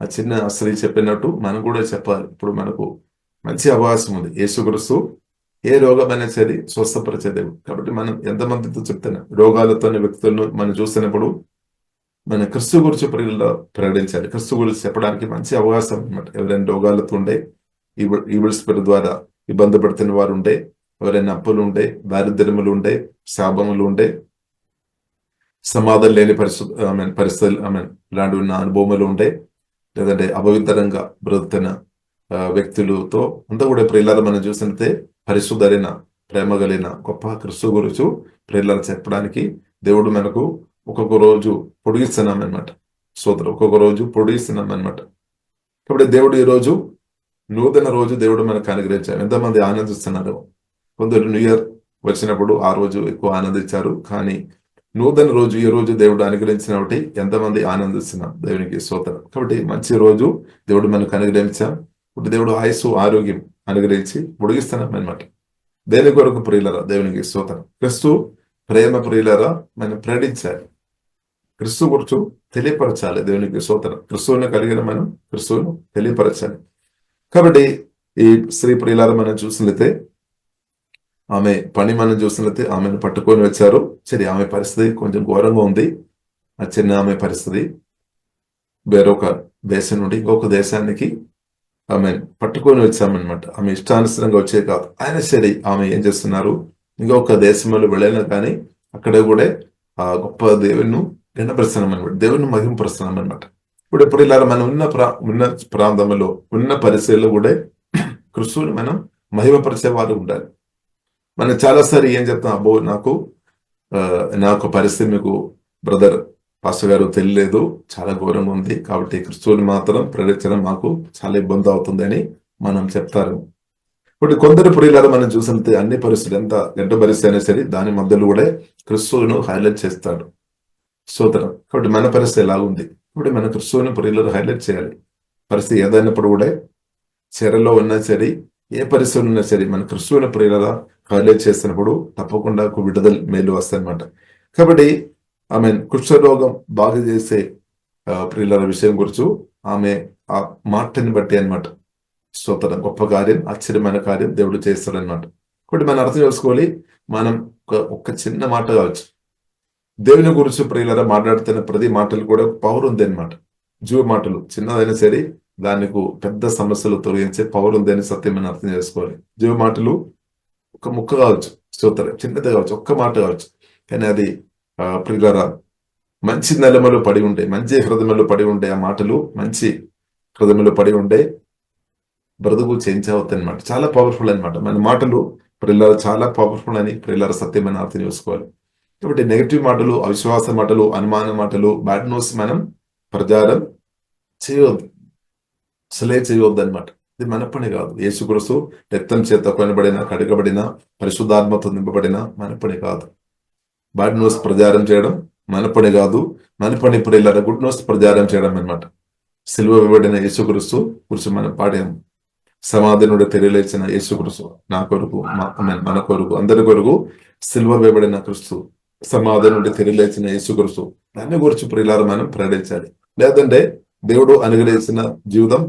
ఆ చిన్న స్త్రీ చెప్పినట్టు మనం కూడా చెప్పాలి. ఇప్పుడు మనకు మంచి అవకాశం ఉంది. యేసుక్రీస్తు ఏ రోగమైనా సరే స్వస్థపరిచేదేవు. కాబట్టి మనం ఎంతమందితో చెప్తున్నాం, రోగాలతోని వ్యక్తులను మనం చూస్తున్నప్పుడు మన క్రిస్తు గురించి ప్రియుల్లో ప్రకటించాలి. క్రిస్తు గురించి చెప్పడానికి మంచి అవకాశం అనమాట. ఎవరైనా రోగాలతో ఉండే, ఈవిల్ స్పిరిట్ ద్వారా ఇబ్బంది పడుతున్న వారు ఉండే, ఎవరైనా అప్పులు ఉండే, దారిద్ర్యములు ఉండే, శాపములు ఉండే, సమాధానం లేని పరిస్థితులు ఇలాంటి ఉన్న అనుభవములు ఉండే, లేదంటే అపవిత్రంగా బ్రతుకుతున్న వ్యక్తులతో అంతా కూడా ప్రియులారా మనం చూసినట్టే పరిశుద్ధైన ప్రేమ కలిగిన గొప్ప క్రిస్తు గురించి ప్రియులారా చెప్పడానికి దేవుడు మనకు ఒక్కొక్క రోజు పొడిగిస్తున్నాం అనమాట. సోదరు ఒక్కొక్క రోజు పొడిగిస్తున్నాం అనమాట. కాబట్టి దేవుడు ఈ రోజు నూతన రోజు దేవుడు మనకు అనుగ్రహించారు. ఎంతమంది ఆనందిస్తున్నారు? కొందరు న్యూ ఇయర్ వచ్చినప్పుడు ఆ రోజు ఎక్కువ ఆనందించారు. కానీ నూతన రోజు ఈ రోజు దేవుడు అనుగ్రహించిన ఒకటి ఎంతమంది ఆనందిస్తున్నాం? దేవునికి స్తోత్రం. కాబట్టి మంచి రోజు దేవుడు మనకు అనుగ్రహించాం. ఇప్పుడు దేవుడు ఆయుస్సు ఆరోగ్యం అనుగ్రహించి పొడిగిస్తున్నాం అనమాట. దేని కొరకు ప్రియులరా? దేవునికి స్తోత్రం. క్రిస్తు ప్రేమ ప్రియులరా మనం ప్రేమించాలి. క్రిస్తు గురించి తెలియపరచాలి. దేవునికి స్తోత్రం. క్రిస్తువుని కలిగిన మనం క్రిస్తువును తెలియపరచాలి. కాబట్టి ఈ స్త్రీ ప్రియులారా మనం చూసినట్లయితే ఆమె పని మనం చూసినట్లయితే ఆమెను పట్టుకొని వచ్చారు. సరే, ఆమె పరిస్థితి కొంచెం ఘోరంగా ఉంది. ఆ చిన్న ఆమె పరిస్థితి వేరొక దేశం నుండి ఇంకొక దేశానికి ఆమె పట్టుకొని వచ్చామన్నమాట. ఆమె ఇష్టానుసరంగా వచ్చే కాదు. ఆయన సరే ఆమె ఏం చేస్తున్నారు? ఇంకొక దేశంలో వెళ్ళినా కానీ అక్కడ కూడా ఆ గొప్ప దేవుని గణపరుస్తున్నాం అనమాట. దేవుని మహింపరుస్తున్నాం అనమాట. ఇప్పుడు ఇలా మనం ఉన్న ప్రాంతంలో ఉన్న పరిస్థితుల్లో కూడా క్రిస్తువుని మనం మహిమపరిచే వారు ఉండాలి. మనం చాలాసారి ఏం చెప్తాం? అబ్బో నాకు పరిస్థితి మీకు బ్రదర్ పాస్టర్ గారు తెలియలేదు, చాలా ఘోరంగా ఉంది, కాబట్టి క్రిస్తువుని మాత్రం ప్రేరించడం మాకు చాలా ఇబ్బంది అవుతుంది అని మనం చెప్తారు. ఇప్పుడు కొందరు ప్రియులారా మనం చూసినట్టు అన్ని పరిస్థితులు ఎంత గడ్డ పరిస్థితి అయినా సరే దాని మధ్యలో కూడా క్రిస్తువును హైలైట్ చేస్తాడు. స్తోత్రం. కాబట్టి మన పరిస్థితి ఎలాగుంది? ఇప్పుడు మన క్రిస్తువుని ప్రియులను హైలైట్ చేయాలి. పరిస్థితి ఏదైనప్పుడు కూడా చెరలో ఉన్నా సరే, ఏ పరిస్థితులు ఉన్నా సరే మన క్రిస్తువుని ప్రియులరా హైలైట్ చేసినప్పుడు తప్పకుండా విడుదల మేలు వస్తాయన్నమాట. కాబట్టి ఆమె కుష్ఠరోగం బాగా చేసే ప్రియుల విషయం గురించి ఆమె ఆ మాటని బట్టి అనమాట. స్తోత్రం. గొప్ప కార్యం, ఆశ్చర్యమైన కార్యం దేవుడు చేస్తాడనమాట. కాబట్టి మనం అర్థం చేసుకోవాలి. మనం ఒక చిన్న మాట కావచ్చు, దేవుని గురించి ప్రియులరా మాట్లాడుతున్న ప్రతి మాటలు కూడా పవర్ ఉంది అనమాట. జీవ మాటలు చిన్నదైనా సరే దానికి పెద్ద సమస్యలు తొలగించే పవర్ ఉంది అని సత్యం అని అర్థం చేసుకోవాలి. జీవ మాటలు ఒక ముక్క కావచ్చు, స్తోత్రం, చిన్నది కావచ్చు, ఒక్క మాట కావచ్చు, కానీ అది ప్రియులరా మంచి నెలమలో పడి ఉంటే, మంచి హృదయంలో పడి ఉంటే, ఆ మాటలు మంచి హృదయంలో పడి ఉంటే బ్రతుకు చేంజ్ అవుతాయి అనమాట. చాలా పవర్ఫుల్ అనమాట. మన మాటలు ప్రియులరా చాలా పవర్ఫుల్ అని ప్రియులరా సత్యం అని అర్థం చేసుకోవాలి. కాబట్టి నెగిటివ్ మాటలు, అవిశ్వాస మాటలు, అనుమాన మాటలు, బ్యాడ్ న్యూస్ మనం ప్రచారం చేయవద్దు, అసలే చేయవద్దు అనమాట. ఇది మన పని కాదు. యేసుక్రీస్తు రక్తం చేత కొనబడిన, కడగబడిన, పరిశుద్ధాత్మతో నింపబడిన మన పని కాదు. బ్యాడ్ న్యూస్ ప్రచారం చేయడం మన పని కాదు. మన పని ప్రియులరా గుడ్ న్యూస్ ప్రచారం చేయడం అనమాట. సిలువ వేయబడిన యేసుక్రీస్తు గురించి మనం పాడాము. సమాధి నుండి తెలియలేచిన యేసుక్రీస్తు నా కొరకు, మన కొరకు, అందరి కొరకు సిలువ వేయబడిన క్రీస్తు, సమాధి నుండి తెలియలేచిన యేసుక్రీస్తు, దాన్ని గురించి ప్రియులారా మనం ప్రకటించాలి. లేదంటే దేవుడు అనుగ్రహించిన జీవితం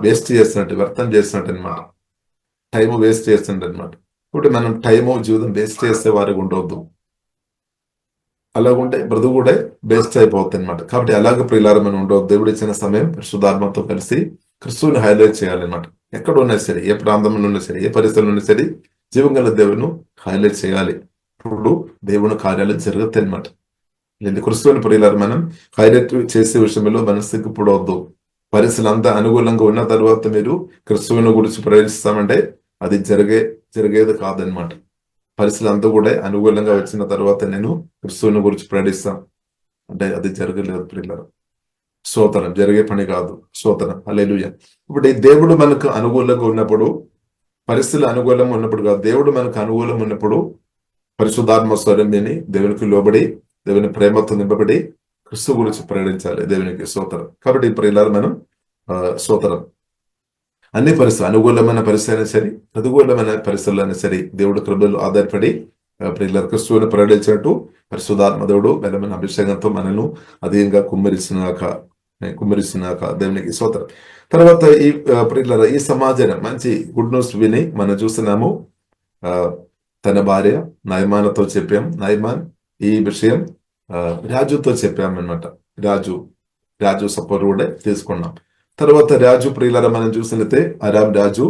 వేస్ట్ చేస్తున్నట్టు, వ్యర్థం చేస్తున్నట్టు అనమాట. టైము వేస్ట్ చేస్తున్నట్టు అనమాట. ఇప్పుడు మనం టైము జీవితం వేస్ట్ చేసే వారికి ఉండవద్దు. అలాగుంటే బ్రతుకు కూడా వేస్ట్ అయిపోతుంది అనమాట. కాబట్టి అలాగే ప్రియులారా మనం ఉండవద్దు. దేవుడు ఇచ్చిన సమయం పరిశుద్ధాత్మతో కలిసి క్రిస్తువుని హైలైట్ చేయాలన్నమాట. ఎక్కడ ఉన్నా సరే, ఏ ప్రాంతంలో ఉన్నా సరే, ఏ పరిస్థితుల్లో ఉన్నా సరే జీవం గల దేవుని హైలైట్ చేయాలి. ఇప్పుడు దేవుని కార్యాలు జరుగుతాయి అనమాట. లేదు క్రిస్తువుని ప్రియులారా మనం హైలైట్ చేసే విషయంలో మనం సిగ్గుపడవద్దు. పరిస్థితులు అంతా అనుకూలంగా ఉన్న తర్వాత మీరు క్రిస్తువుని గురించి ప్రవేశిస్తామంటే అది జరిగేది కాదనమాట. పరిస్థితులు అంతా కూడా అనుకూలంగా వచ్చిన తర్వాత నేను క్రిస్తువుని గురించి ప్రకటిస్తాం అంటే అది జరగలేదు ప్రియులారా. స్తోత్రం. జరిగే పని కాదు. స్తోత్రం. హల్లెలూయా. ఇప్పుడు దేవుడు మనకు అనుకూలంగా ఉన్నప్పుడు, పరిస్థితులు అనుకూలంగా ఉన్నప్పుడు కాదు, దేవుడు మనకు అనుకూలం ఉన్నప్పుడు పరిశుద్ధాత్మ స్వరం విని దేవునికి లోబడి, దేవుని ప్రేమతో నింపబడి క్రిస్తు గురించి ప్రకటించాలి. దేవునికి స్తోత్రం. కాబట్టి ప్రియులారా మనం స్తోత్రం, అన్ని పరిస్థితులు, అనుకూలమైన పరిస్థితి అయినా సరే, ప్రతికూలమైన పరిస్థితులు అయినా సరే దేవుడు కృపలో ఆధారపడి ప్రియులారా క్రిస్తువుని ప్రకటించినట్టు పరిశుద్ధాత్మ దేవుడు బలమైన అభిషేకంతో మనను అధికంగా కుమ్మరిస్తున్నాక దేవునికి స్తోత్రం. తర్వాత ఈ ప్రియులారా ఈ సమాజం మంచి గుడ్ న్యూస్ విని మనం చూస్తున్నాము. తన భార్య నయమానతో చెప్పాం. నయమాన్ ఈ విషయం రాజుతో చెప్పామన్నమాట. రాజు సపోర్ట్ కూడా తీసుకున్నాం. తర్వాత రాజు ప్రియులారా మనం చూసినట్లయితే అరాం రాజు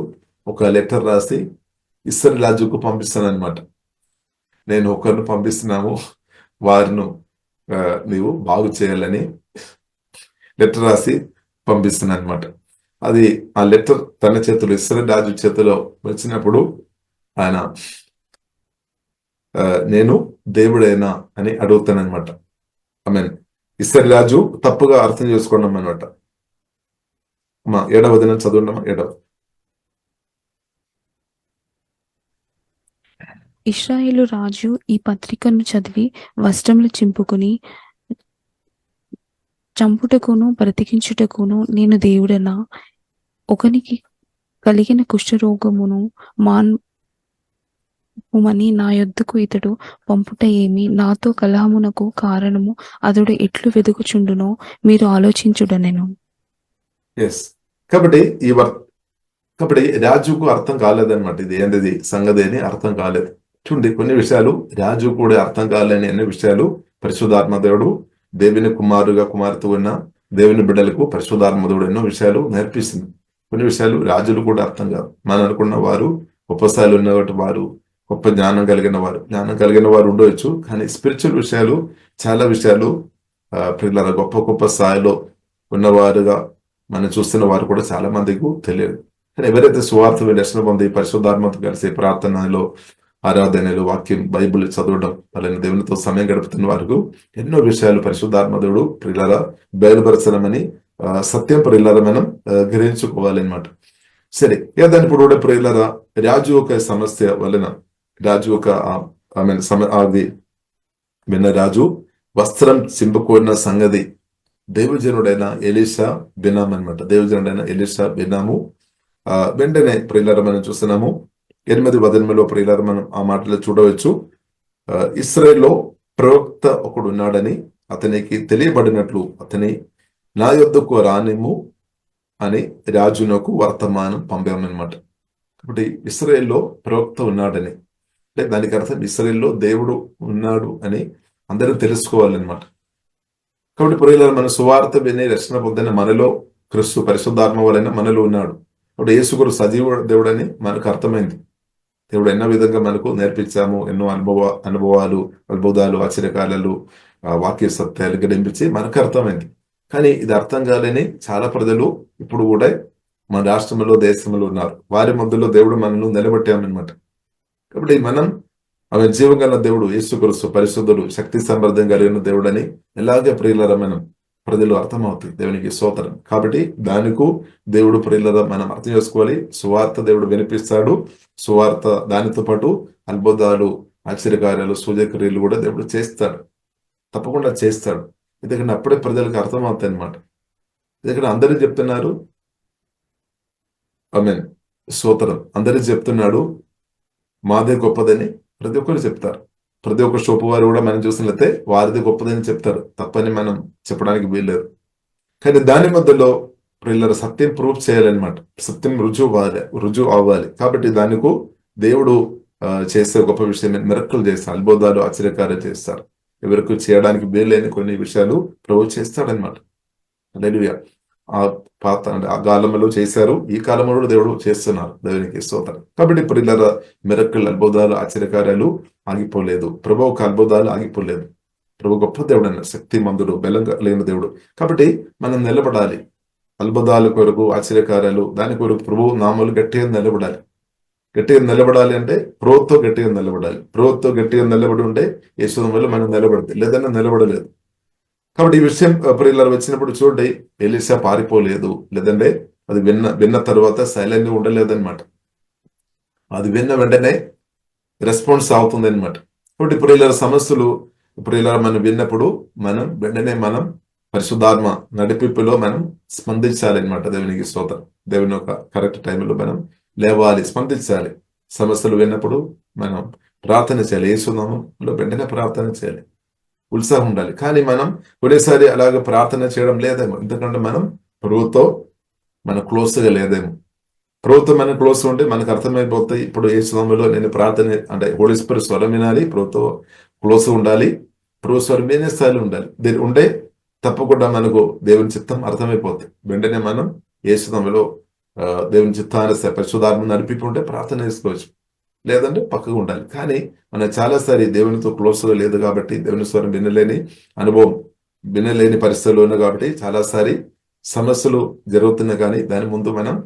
ఒక లెటర్ రాసి ఇస్రాయేల్ రాజుకు పంపిస్తానన్నమాట. నేను ఒకరిని పంపిస్తున్నాము, వారిను నీవు బాగు చేయాలని లెటర్ రాసి పంపిస్తున్నా అనమాట. అది ఆ లెటర్ తన చేతిలో ఇస్రాయేల్ రాజు చేతిలో వచ్చినప్పుడు ఆయన నేను దేవుడైనా అని అడుగుతానమాట. ఐ మీన్ ఇస్రాయేల్ రాజు తప్పుగా అర్థం చేసుకున్నాం అనమాట. 7వ దినం చదువున్నామా? 7వ. ఇశ్రాయేలు రాజు ఈ పత్రికను చదివి వస్త్రములు చింపుకుని, చంపుటకును బ్రతికించుటకును నేను దేవుడనా? ఒకనికి కలిగిన కుష్ఠరోగమును మాన్పుమని నా యొద్దకు ఇతడు పంపుట ఏమి? నాతో కలహమునకు కారణము అతడు ఎట్లు వెదుకుచుండునో మీరు ఆలోచించుడనెను. కాబట్టి రాజుకు అర్థం కాలేదన్నమాట. ఇది ఏంటిది సంగతి అని అర్థం కాలేదు. చూడండి, కొన్ని విషయాలు రాజు కూడా అర్థం కాలేని అన్ని విషయాలు పరిశుద్ధాత్మ దేవుడు దేవుని కుమార్తె ఉన్న దేవుని బిడ్డలకు పరిశుద్ధాత్మ దేవుడు ఎన్నో విషయాలు నేర్పిస్తుంది. కొన్ని విషయాలు రాజులు కూడా అర్థం కాదు. మనం అనుకున్న వారు గొప్ప స్థాయిలో ఉన్నటువంటి వారు, గొప్ప జ్ఞానం కలిగిన వారు ఉండవచ్చు. కానీ స్పిరిచువల్ విషయాలు, చాలా విషయాలు పిల్లల గొప్ప స్థాయిలో ఉన్నవారుగా మనం చూస్తున్న వారు కూడా చాలా మందికి తెలియదు. కానీ ఎవరైతే సువార్త దర్శనం పొంది పరిశుద్ధాత్మతో కలిసి ప్రార్థనలో, ఆరాధనలు, వాక్యం, బైబిల్ చదవడం, అలానే దేవునితో సమయం గడుపుతున్న వారికి ఎన్నో విషయాలు పరిశుద్ధాత్మదేవుడు ప్రియులారా బయలుపరచడమని సత్యం ప్రియులారా మనం గ్రహించుకోవాలన్నమాట. సరే, ఏదని ఇప్పుడు కూడా ప్రియులారా రాజు ఒక సమస్య వలన రాజు ఒక అది విన్న రాజు వస్త్రం చింపుకున్న సంగతి దేవజనుడైన ఎలీషా బినాము అనమాట. దేవజనుడైన ఎలీషా బినాము వెంటనే ప్రియులారా మనం చూస్తున్నాము 8:18 ప్రియులారా మనం ఆ మాటలో చూడవచ్చు. ఇశ్రాయేలులో ప్రవక్త ఒకడు ఉన్నాడని అతనికి తెలియబడినట్లు అతని నా యొద్దకు రానిమ్ము అని రాజునకు వర్తమానం పంపామన్నమాట. కాబట్టి ఇశ్రాయేలులో ప్రవక్త ఉన్నాడని అంటే దానికి అర్థం ఇశ్రాయేలులో దేవుడు ఉన్నాడు అని అందరూ తెలుసుకోవాలన్నమాట. కాబట్టి ప్రియులారా మన సువార్త విని రక్షణ పొందిన మనలో క్రీస్తు పరిశుద్ధాత్మ వలన మనలో ఉన్నాడు. కాబట్టి యేసుగురు సజీవ దేవుడని మనకు అర్థమైంది. దేవుడు ఎన్నో విధంగా మనకు నేర్పించాము, ఎన్నో అనుభవాలు, అద్భుతాలు, ఆశ్చర్యకార్యాలు, వాక్య సత్యాలు గడింపించి మనకు అర్థమైంది. కానీ ఇది అర్థం కాలేని చాలా ప్రజలు ఇప్పుడు కూడా మన రాష్ట్రంలో, దేశంలో ఉన్నారు. వారి మధ్యలో దేవుడు మనల్ని నిలబెట్టామన్నమాట. కాబట్టి మనం ఆమె జీవగల దేవుడు, యేసుక్రీస్తు పరిశుద్ధుడు, శక్తి సమర్థం కలిగిన దేవుడని ఎలాగే ప్రియులరా మనం ప్రజలు అర్థమవుతుంది. దేవునికి స్తోత్రం. కాబట్టి దానికి దేవుడు ప్రియులరా మనం అర్థం చేసుకోవాలి. సువార్త దేవుడు వినిపిస్తాడు. సువార్త దానితో పాటు అద్భుతాలు, ఆశ్చర్యకార్యాలు, సూచక్రియలు కూడా దేవుడు చేస్తాడు, తప్పకుండా చేస్తాడు. ఎందుకంటే అప్పుడే ప్రజలకు అర్థమవుతాయి అనమాట. ఎందుకంటే అందరూ చెప్తున్నారు, ఆమేన్, స్తోత్రం, అందరూ చెప్తున్నాడు మాదే గొప్పదని ప్రతి ఒక్కరు చెప్తారు. ప్రతి ఒక్క షోపు వారు కూడా మనం చూసినట్లయితే వారిది గొప్పదని చెప్తారు, తప్పని మనం చెప్పడానికి వీల్లేదు. కానీ దాని మధ్యలో ప్రియులారా సత్యం ప్రూఫ్ చేయాలన్నమాట. సత్యం రుజువు అవ్వాలి. కాబట్టి దానికి దేవుడు చేసే గొప్ప విషయం మిరక్కలు చేస్తారు, అద్భుతాలు, ఆశ్చర్యకార్యాలు చేస్తారు. ఎవరికి చేయడానికి వీల్లేని కొన్ని విషయాలు ప్రభు చేస్తాడనమాట. హల్లెలూయా. ఆ కాలంలో చేశారు, ఈ కాలంలో దేవుడు చేస్తున్నారు. దేవునికి స్తోత్రం. కాబట్టి ప్రియులారా మిరక్కలు, అద్భుతాలు, ఆశ్చర్యకార్యాలు ఆగిపోలేదు. ప్రభు ఒక అద్భుతాలు ఆగిపోలేదు. ప్రభు గొప్ప దేవుడు అన్నారు, శక్తిమంతుడు, బలం లేని దేవుడు. కాబట్టి మనం నిలబడాలి. అద్భుతాల కొరకు, ఆశ్చర్యకార్యాలు దాని కొరకు ప్రభు నామాలు గట్టిగా నిలబడాలి. గట్టిగా నిలబడాలి అంటే ప్రభుత్వం గట్టిగా నిలబడాలి. ప్రభుత్వం గట్టిగా నిలబడి ఉంటే యేసు వల్ల మనం నిలబడితే, లేదన్నా నిలబడలేదు. కాబట్టి ఈ విషయం ప్రియులారా వచ్చినప్పుడు చూడండి, ఎలీషా పారిపోలేదు, లేదంటే అది విన్న తర్వాత సైలెంట్ గా ఉండలేదన్నమాట. అది విన్న వెంటనే రెస్పాన్స్ అవుతుంది అనమాట. కాబట్టి ప్రియులారా సమస్యలు ప్రియులారా మనం విన్నప్పుడు మనం వెంటనే మనం పరిశుద్ధాత్మ నడిపింపులో మనం స్పందించాలి అనమాట. దేవునికి స్తోత్రం. దేవుని యొక్క కరెక్ట్ టైంలో మనం లేవాలి, స్పందించాలి. సమస్యలు విన్నప్పుడు మనం ప్రార్థన చేయాలి. యేసునామములో వెంటనే ప్రార్థన చేయాలి, ఉత్సాహం ఉండాలి. కానీ మనం ఒకేసారి అలాగ ప్రార్థన చేయడం లేదేమో, ఎందుకంటే మనం ప్రభుతో మన క్లోజ్గా లేదేమో. ప్రభుత్వం మనం క్లోజ్ ఉంటే మనకు అర్థమైపోతాయి. ఇప్పుడు యేసునామములో నేను ప్రార్థన అంటే హోలీ స్పిరిట్ స్వరం వినాలి, ప్రభుతో క్లోజ్ ఉండాలి, ప్రభు స్వరం వినే స్థాయిలో ఉండాలి. దీని ఉంటే తప్పకుండా మనకు దేవుని చిత్తం అర్థమైపోతుంది. వెంటనే మనం యేసునామములో దేవుని చిత్తానుసారి పరిశుద్ధాత్మ నడిపిస్తుంటే ప్రార్థన చేసుకోవచ్చు, లేదంటే పక్కకు ఉండాలి. కానీ మనం చాలాసారి దేవునితో క్లోజ్గా లేదు కాబట్టి, దేవుని స్వరం వినలేని అనుభవం, వినలేని పరిస్థితుల్లో ఉన్న కాబట్టి చాలాసారి సమస్యలు జరుగుతున్నాయి. కానీ దాని ముందు మనం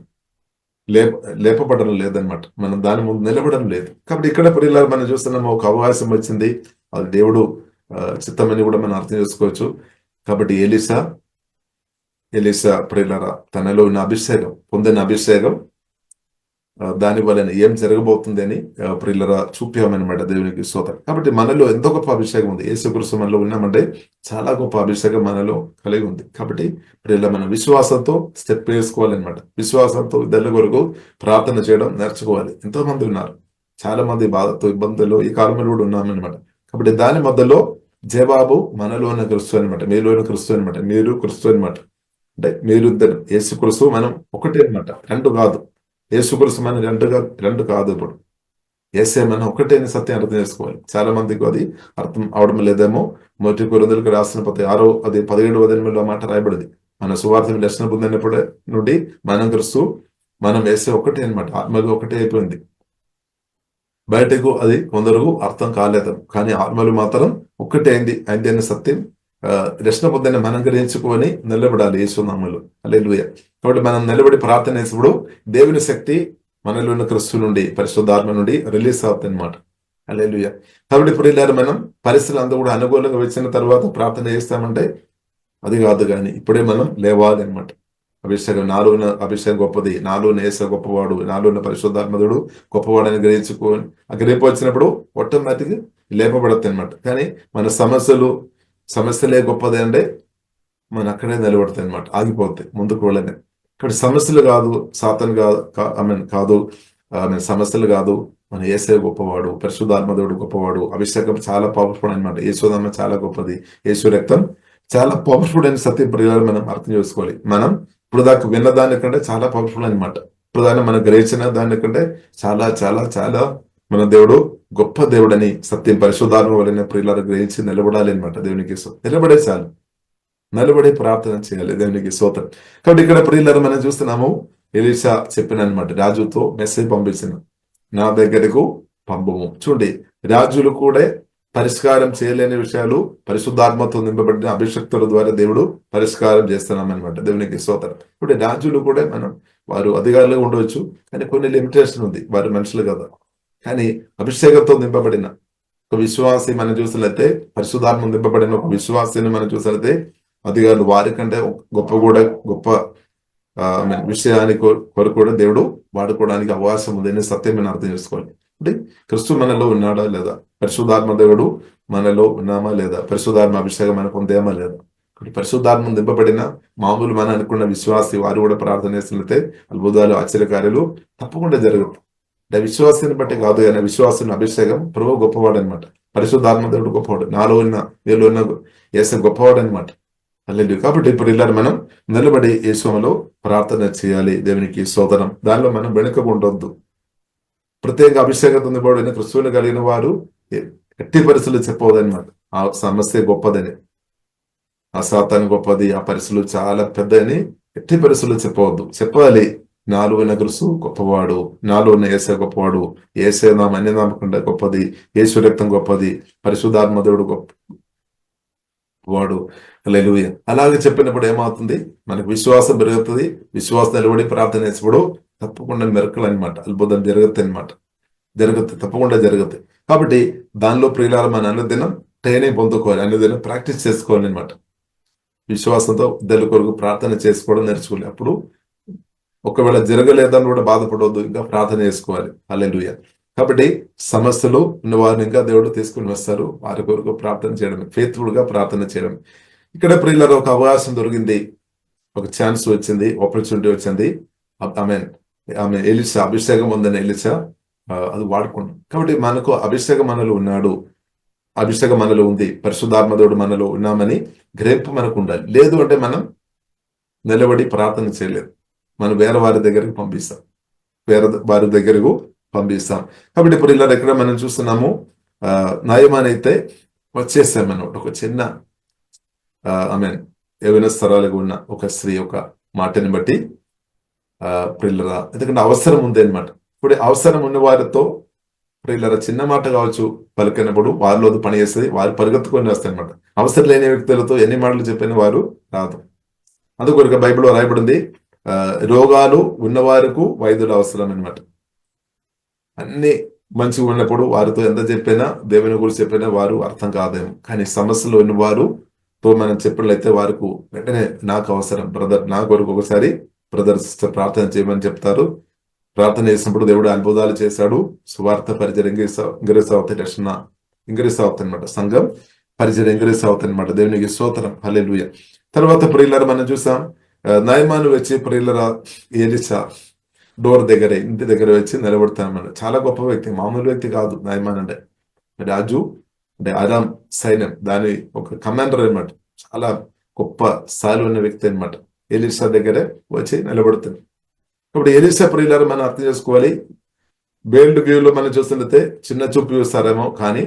లేపబడడం లేదనమాట, మనం దాని ముందు నిలబడడం లేదు. కాబట్టి ఇక్కడ ప్రియులారా మనం చూస్తున్నాము, ఒక అవకాశం వచ్చింది, అది దేవుడు చిత్తమని కూడా మనం అర్థం చేసుకోవచ్చు. కాబట్టి ఎలీషా ప్రియులారా తనలో ఉన్న అభిషేకం, పొందిన అభిషేకం, దాని వలన ఏం జరగబోతుంది అని ప్రియులరా చూపామన్నమాట దేవునికి స్తోత్రం. కాబట్టి మనలో ఎంతో గొప్ప అభిషేకం ఉంది. యేసుక్రీస్తు మనలో ఉన్నామంటే చాలా గొప్ప అభిషేకం మనలో కలిగి ఉంది. కాబట్టి ప్రియుల మనం విశ్వాసంతో స్టెప్ వేసుకోవాలన్నమాట. విశ్వాసంతో ఇద్దరి కొరకు ప్రార్థన చేయడం నేర్చుకోవాలి. ఎంతో మంది ఉన్నారు, చాలా మంది బాధతో ఇబ్బందులు ఈ కాలంలో కూడా ఉన్నామన్నమాట. కాబట్టి దాని మధ్యలో జవాబు మనలో ఉన్న క్రిస్తు అనమాట, మీలో ఉన్న క్రిస్తు అనమాట, మీరు క్రిస్తు అనమాట. అంటే మీరు ఇద్దరు, యేసుక్రీస్తు మనం ఒకటే అనమాట, రెండు కాదు. యేసుక్రీస్తు మనం రెండు కాదు. ఇప్పుడు యేసే మనం ఒకటే అని సత్యం అర్థం చేసుకోవాలి. చాలా మందికి అది అర్థం అవడం లేదేమో. 1 కొరింథీయులకు రాసిన 17 మాట రాయబడింది. మన సువార్త దర్శనం పొందినప్పటి నుండి మనం క్రిస్తు, మనం యేసే ఒకటే అనమాట, ఆత్మగా ఒకటే అయిపోయింది. బయటకు అది కొందరు అర్థం కాలేదు, కానీ ఆత్మలు మాత్రం ఒక్కటే అయింది అనే సత్యం రక్షణ పొందిన మనం గ్రహించుకొని నిలబడాలి యేసునామములో. హల్లెలూయా. కాబట్టి మనం నిలబడి ప్రార్థన చేసినప్పుడు దేవుని శక్తి మనలో ఉన్న క్రిస్తు నుండి, పరిశుద్ధాత్మ నుండి రిలీజ్ అవుతుంది అనమాట. హల్లెలూయా. కాబట్టి ప్రియులారా మనం పరిస్థితులు అంతా కూడా అనుకూలంగా వచ్చిన తర్వాత ప్రార్థన చేస్తామంటే అది కాదు, కానీ ఇప్పుడే మనం లేవాలి అనమాట. అభిషేకం, నాలో ఉన్న అభిషేకం గొప్పది, నాలో యేసు గొప్పవాడు, నాలో ఉన్న పరిశుద్ధాత్మదుడు గొప్పవాడని గ్రహించుకొని ఆ గ్రహింపు వచ్చినప్పుడు ఆటోమేటిక్ లేపబడతాయి అనమాట. కానీ మన సమస్యలే గొప్పది అంటే మన అక్కడే నిలబడతాయి అనమాట, ఆగిపోతాయి, ముందుకు వెళ్ళని. కాబట్టి సమస్యలు కాదు, సాతాను కాదు, సమస్యలు కాదు, మన యేసే గొప్పవాడు, పరిశుద్ధాత్మదేవుడు గొప్పవాడు, అభిషేకం చాలా పవర్ఫుల్ అనమాట. యేసునామం చాలా గొప్పది, యేసు రక్తం చాలా పవర్ఫుల్ అని సత్యం ప్రియులారా మనం అర్థం చేసుకోవాలి. మనం ఇప్పుడు దాకా విన్న దానికంటే చాలా పవర్ఫుల్ అనమాట. ఇప్పుడు దాన్ని మనం గ్రహించిన దానికంటే చాలా చాలా చాలా మన దేవుడు గొప్ప దేవుడని సత్యం పరిశుద్ధాత్మ వలన ప్రియులారా గ్రహించి నిలబడాలి అనమాట. దేవునికి నిలబడే చాలు, నిలబడి ప్రార్థన చేయాలి దేవునికి స్తోత్రం. కాబట్టి ఇక్కడ ప్రియులారా మనం చూస్తున్నాము, ఎలీషా చెప్పిన అనమాట, రాజుతో మెసేజ్ పంపించిన, నా దగ్గరకు పంపము. చూడండి, రాజులు కూడా పరిష్కారం చేయలేని విషయాలు పరిశుద్ధాత్మతో నింపబడిన అభిషక్తుల ద్వారా దేవుడు పరిష్కారం చేస్తున్నామన్నమాట. దేవునికి స్తోత్రం. ఇప్పుడు రాజులు కూడా వారు అధికారులుగా ఉండవచ్చు, కానీ కొన్ని లిమిటేషన్ ఉంది, వారు మనుషులు కదా. కానీ అభిషేకంతో నింపబడిన ఒక విశ్వాసి మనం చూసినట్లయితే, పరిశుద్ధాత్మ నింపబడిన ఒక విశ్వాసిని మనం చూసినట్లయితే అధికారులు వారికంటే గొప్ప విషయానికి కొరకు కూడా దేవుడు వాడుకోవడానికి అవకాశం ఉందని సత్యం మనం అర్థం చేసుకోవాలి. అంటే క్రిస్తు మనలో ఉన్నాడా లేదా, పరిశుద్ధాత్మ దేవుడు మనలో ఉన్నామా లేదా, పరిశుద్ధాత్మ అభిషేకం మనకు పొందేమా లేదా. పరిశుద్ధాత్మ నింపబడిన మామూలు మనం అనుకున్న విశ్వాసి వారు కూడా ప్రార్థన చేసినట్లయితే అద్భుతాలు, ఆశ్చర్యకార్యాలు తప్పకుండా జరుగుతాయి. అంటే విశ్వాసాన్ని బట్టి కాదు, కానీ విశ్వాసం అభిషేకం ప్రభు గొప్పవాడు అనమాట. పరిశుద్ధాత్మ దేవుడు గొప్పవాడు, నాలో ఉన్న వీళ్ళు ఉన్న యేసు గొప్పవాడు అనమాట. హల్లెలూయా. కాబట్టి ఇప్పుడు ఇలా మనం నిలబడి యేసులో ప్రార్థన చేయాలి. దేవునికి స్తోత్రం. దానిలో మనం వెనుకకుండొద్దు. ప్రత్యేక అభిషేకం నింపబడిన క్రిస్తువుని కలిగిన వారు ఎట్టి పరిస్థితులు చెప్పవద్దనమాట. ఆ సమస్య గొప్పదని, ఆ సాతాను గొప్పది, ఆ పరిస్థితులు చాలా పెద్దని ఎట్టి పరిస్థితులు చెప్పవద్దు. చెప్పాలి, నాలో ఉన్న క్రిస్తు గొప్పవాడు, నాలో ఉన్న యేసే గొప్పవాడు, యేసే నామం అన్ని నామకుండా గొప్పది, యేసు రక్తం గొప్పది, పరిశుద్ధాత్మ దేవుడు గొప్పవాడు. హల్లెలూయా. అలాగే చెప్పినప్పుడు ఏమవుతుంది, మనకు విశ్వాసం పెరుగుతుంది. విశ్వాసం నిలబడి ప్రార్థన చేసినప్పుడు తప్పకుండా మెరకలు అనమాట, అద్భుతం జరుగుతాయి అనమాట. తప్పకుండా జరుగుతాయి. కాబట్టి దానిలో ప్రియులారా మన అనుదినం ట్రైనింగ్ పొందుకోవాలి, అనుదినం ప్రాక్టీస్ చేసుకోవాలి అనమాట. విశ్వాసంతో ఇద్దరి కొరకు ప్రార్థన చేసుకోవడం నేర్చుకోవాలి. అప్పుడు ఒకవేళ జరగలేదని కూడా బాధపడవద్దు, ఇంకా ప్రార్థన చేసుకోవాలి. హల్లెలూయా. కాబట్టి సమస్యలు ఉన్న వారిని ఇంకా దేవుడు తీసుకుని వస్తారు. వారి కొరకు ప్రార్థన చేయడం, ఫెయిత్ఫుల్ గా ప్రార్థన చేయడం. ఇక్కడ ప్రియులారా ఒక అవకాశం దొరికింది, ఒక ఛాన్స్ వచ్చింది, ఆపర్చునిటీ వచ్చింది. ఆమె ఎలీషా అభిషేకం ఉందని ఎలీషా అది వాడుకున్నాం. కాబట్టి మనకు అభిషేకం మనలో ఉన్నాడు, అభిషేకం మనలో ఉంది, పరిశుద్ధాత్మదేవుడు మనలో ఉన్నామని గ్రహింపు మనకు ఉండాలి. లేదు అంటే మనం నిలబడి ప్రార్థన చేయలేదు, మనం వేరే వారి దగ్గరకు పంపిస్తాం. కాబట్టి ఇప్పుడు ఇలా దగ్గర మనం చూస్తున్నాము, నయమాన్ అయితే వచ్చేసామన్నమాట. ఒక చిన్న ఏవైనా స్థలాలుగా ఉన్న ఒక స్త్రీ ఒక మాటని బట్టి ప్రియులరా, ఎందుకంటే అవసరం ఉంది అనమాట. ఇప్పుడు అవసరం ఉన్న వారితో ప్రియులరా చిన్న మాట కావచ్చు పలికినప్పుడు వారిలో పని చేస్తుంది, వారు పరిగెత్తుకొని వస్తాయి అనమాట. అవసరం లేని వ్యక్తులతో ఎన్ని మాటలు చెప్పిన వారు రాదు. అందుకొరకు బైబిల్లో రాయబడింది, రోగాలు ఉన్నవారికి వైద్యులు అవసరం అనమాట. అన్ని మంచిగా ఉన్నప్పుడు వారితో ఎంత చెప్పినా దేవుని గురించి చెప్పినా వారు అర్థం కాదేమో, కానీ సమస్యలు ఉన్నవారుతో మనం చెప్పినట్లయితే వారికి వెంటనే నాకు అవసరం బ్రదర్, నా కొరకు ఒకసారి బ్రదర్ సిస్టర్ ప్రార్థన చేయమని చెప్తారు. ప్రార్థన చేసినప్పుడు దేవుడు అద్భుతాలు చేశాడు. సువార్త పరిచయం ఇంగ్రీస్ అవుతాయి అనమాట. సంఘం పరిచయం ఇంగ్రీస్ అవుతాయి అనమాట. దేవునికి స్తోత్రం, హల్లెలూయా. తర్వాత ప్రియులరా మనం చూసాం, నయమాను వచ్చి ప్రియులరా ఎలీషా డోర్ దగ్గర ఇంటి దగ్గర వచ్చి నిలబడతానమాట. చాలా గొప్ప వ్యక్తి, మామూలు వ్యక్తి కాదు. నయమాన్ అంటే రాజు అంటే అరామ్ సైన్యం దాని ఒక కమాండర్ అనమాట. చాలా గొప్ప స్థాయిలో ఉన్న వ్యక్తి అనమాట. ఎలీషా దగ్గరే వచ్చి నిలబడుతుంది. ఇప్పుడు ఎలీషా ప్రియులారు మనం అర్థం చేసుకోవాలి. బేల్డ్ వ్యూలో మనం చూస్తుంటే చిన్న చూపు చూస్తారేమో, కానీ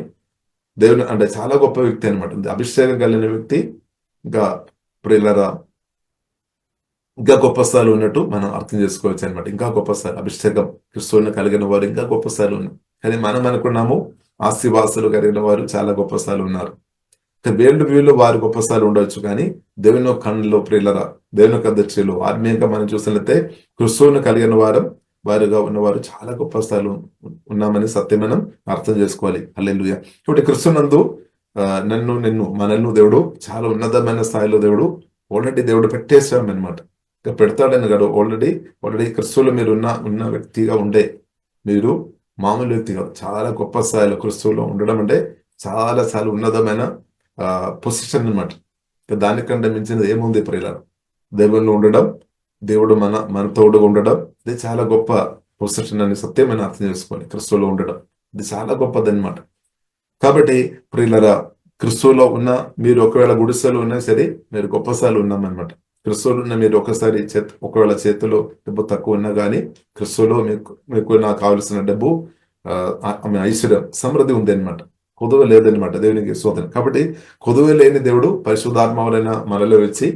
దేవుని అంటే చాలా గొప్ప వ్యక్తి అనమాట. అభిషేకం కలిగిన వ్యక్తి. ఇంకా ప్రియులారా ఇంకా గొప్ప స్థాయిలో ఉన్నట్టు మనం అర్థం చేసుకోవచ్చు అనమాట. ఇంకా గొప్ప స్థాయి అభిషేకం క్రిస్తువుని కలిగిన వారు ఇంకా గొప్ప స్థాయిలో ఉన్నారు. కానీ మనం అనుకున్నాము ఆస్తివాసులు కలిగిన వారు చాలా గొప్ప స్థాయిలో ఉన్నారు. వేల్డ్ వ్యూలో వారు గొప్ప స్థాయిలో ఉండవచ్చు, కానీ దేవుని కళ్ళలో ప్రియులరా, దేవుని యొక్క దృష్టిలో ఆత్మీయంగా మనం చూసినట్లయితే క్రిస్తువుని కలిగిన వారుగా ఉన్నవారు చాలా గొప్ప స్థాయిలో ఉన్నామని సత్యం మనం అర్థం చేసుకోవాలి. హల్లెలూయా. ఇప్పుడు క్రిస్తునందు మనల్ని దేవుడు చాలా ఉన్నతమైన స్థాయిలో దేవుడు ఆల్రెడీ దేవుడు పెట్టేసామన్నమాట. ఇంకా పెడతాడని కాదు, ఆల్రెడీ క్రిస్తువులో మీరు ఉన్న వ్యక్తిగా ఉండే మీరు మామూలు వ్యక్తి కాదు. చాలా గొప్ప స్థాయిలో క్రిస్తువులో ఉండడం అంటే చాలా చాలా ఉన్నతమైన పొజిషన్ అనమాట. దానికంటే మించినది ఏముంది ప్రియులారా? దేవుళ్ళు ఉండడం, దేవుడు మన తోడుగా ఉండడం, ఇది చాలా గొప్ప పొజిషన్ అని సత్యమైన అర్థం చేసుకోవాలి. క్రిస్తువులో ఉండడం ఇది చాలా గొప్పది అనమాట. కాబట్టి ప్రియులారా, క్రిస్తువులో ఉన్న మీరు ఒకవేళ గుడిసెలు ఉన్నా సరే మీరు గొప్ప స్థాయిలో ఉన్నామన్నమాట. క్రిస్తువులో ఉన్న మీరు ఒకవేళ చేతిలో డబ్బు తక్కువ ఉన్నా కానీ క్రిస్తువులో మీకు నాకు కావలసిన డబ్బు ఐశ్వర్యం సమృద్ధి ఉంది అనమాట. కొదువ లేదనమాట. దేవునికి స్తోత్రం. కాబట్టి కొదువ లేని దేవుడు పరిశుద్ధాత్మలైన మనలో వచ్చి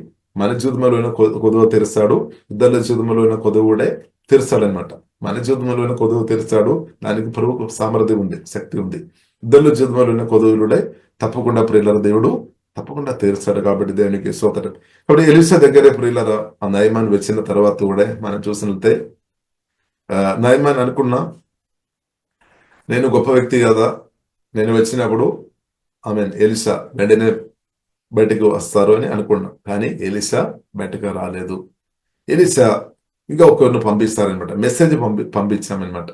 మన జీవితంలో కొదువ తెరుస్తాడు. ఇద్దరి జీవితంలో కొదువు కూడా తెరుస్తాడు అనమాట. మన జీవితంలో కొదువు తెరుస్తాడు, దానికి ప్రభుకు సామర్థ్యం ఉంది, శక్తి ఉంది. ఇద్దరు జీవితంలో కొదువులుడే తప్పకుండా ప్రియులర దేవుడు తప్పకుండా తీరుస్తాడు. కాబట్టి దేవునికి స్తోత్రం. కాబట్టి ఎలీషా దగ్గరే ప్రియులర ఆ నయమాన్ వచ్చిన తర్వాత కూడా మనం చూసినట్లయితే నయమాన్ అనుకున్నా, నేను గొప్ప వ్యక్తి కదా, నేను వచ్చినప్పుడు ఎలీషా వెంటనే బయటకు వస్తారు అని అనుకున్నాం. కానీ ఎలీషా బయటకు రాలేదు. ఎలీషా ఇంకా ఒకరిని పంపిస్తారనమాట. మెసేజ్ పంపించామన్నమాట.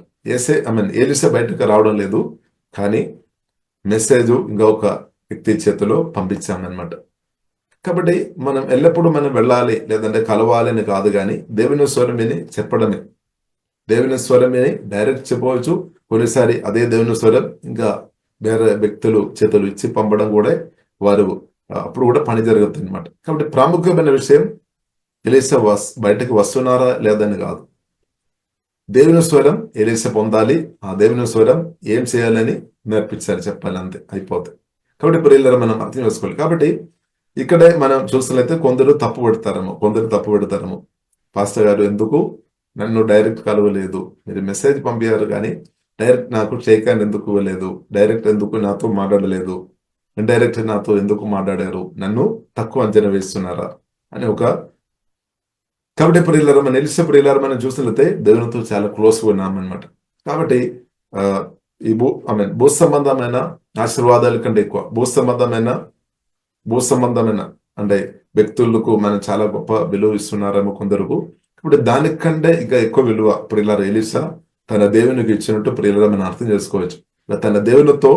ఎలీషా బయటకు రావడం లేదు, కానీ మెసేజ్ ఇంకా ఒక వ్యక్తి చేతిలో పంపించామన్నమాట. కాబట్టి మనం ఎల్లప్పుడూ మనం వెళ్ళాలి లేదంటే కలవాలి అని కాదు, కానీ దేవుని స్వరం విని చెప్పడమే. దేవుని స్వరం విని డైరెక్ట్ చెప్పవచ్చు. కొన్నిసారి అదే దేవుని స్వరం ఇంకా వేరే వ్యక్తులు చేతులు ఇచ్చి పంపడం కూడా వారు అప్పుడు కూడా పని జరుగుతుంది అనమాట. కాబట్టి ప్రాముఖ్యమైన విషయం ఎలీషా బయటకు వస్తున్నారా లేదని కాదు, దేవుని స్వరం ఎలీషా పొందాలి. ఆ దేవుని స్వరం ఏం చేయాలని నేర్పించాలి, చెప్పాలి, అంతే అయిపోతుంది. కాబట్టి ప్రియులారా మనం అర్థం చేసుకోవాలి. కాబట్టి ఇక్కడే మనం చూసినట్లయితే కొందరు తప్పు పెడతారేమో. పాస్టర్ గారు ఎందుకు నన్ను డైరెక్ట్ కలవలేదు, మీరు మెసేజ్ పంపించారు కానీ డైరెక్ట్ నాకు షేక్ హ్యాండ్ ఎందుకు ఇవ్వలేదు, డైరెక్ట్ ఎందుకు నాతో మాట్లాడలేదు, ఇండైరెక్ట్ నాతో ఎందుకు మాట్లాడారు, నన్ను తక్కువ అంచనా వేస్తున్నారా అని కాబట్టి ప్రియులారా మనం ఎలీషా ప్రియులారా మనం చూసినట్లయితే దేవునితో చాలా క్లోజ్గా ఉన్నామన్నమాట. కాబట్టి ఈ భూ సంబంధమైన ఆశీర్వాదాల కంటే ఎక్కువ భూ సంబంధమైన అంటే వ్యక్తులకు మనం చాలా గొప్ప విలువ ఇస్తున్నారేమో కొందరుకు. ఇప్పుడు దానికంటే ఇంకా ఎక్కువ విలువ ప్రియులారా ఎలీషా తన దేవునికి ఇచ్చినట్టు ప్రియులారా మనం అర్థం చేసుకోవచ్చు. తన దేవునితో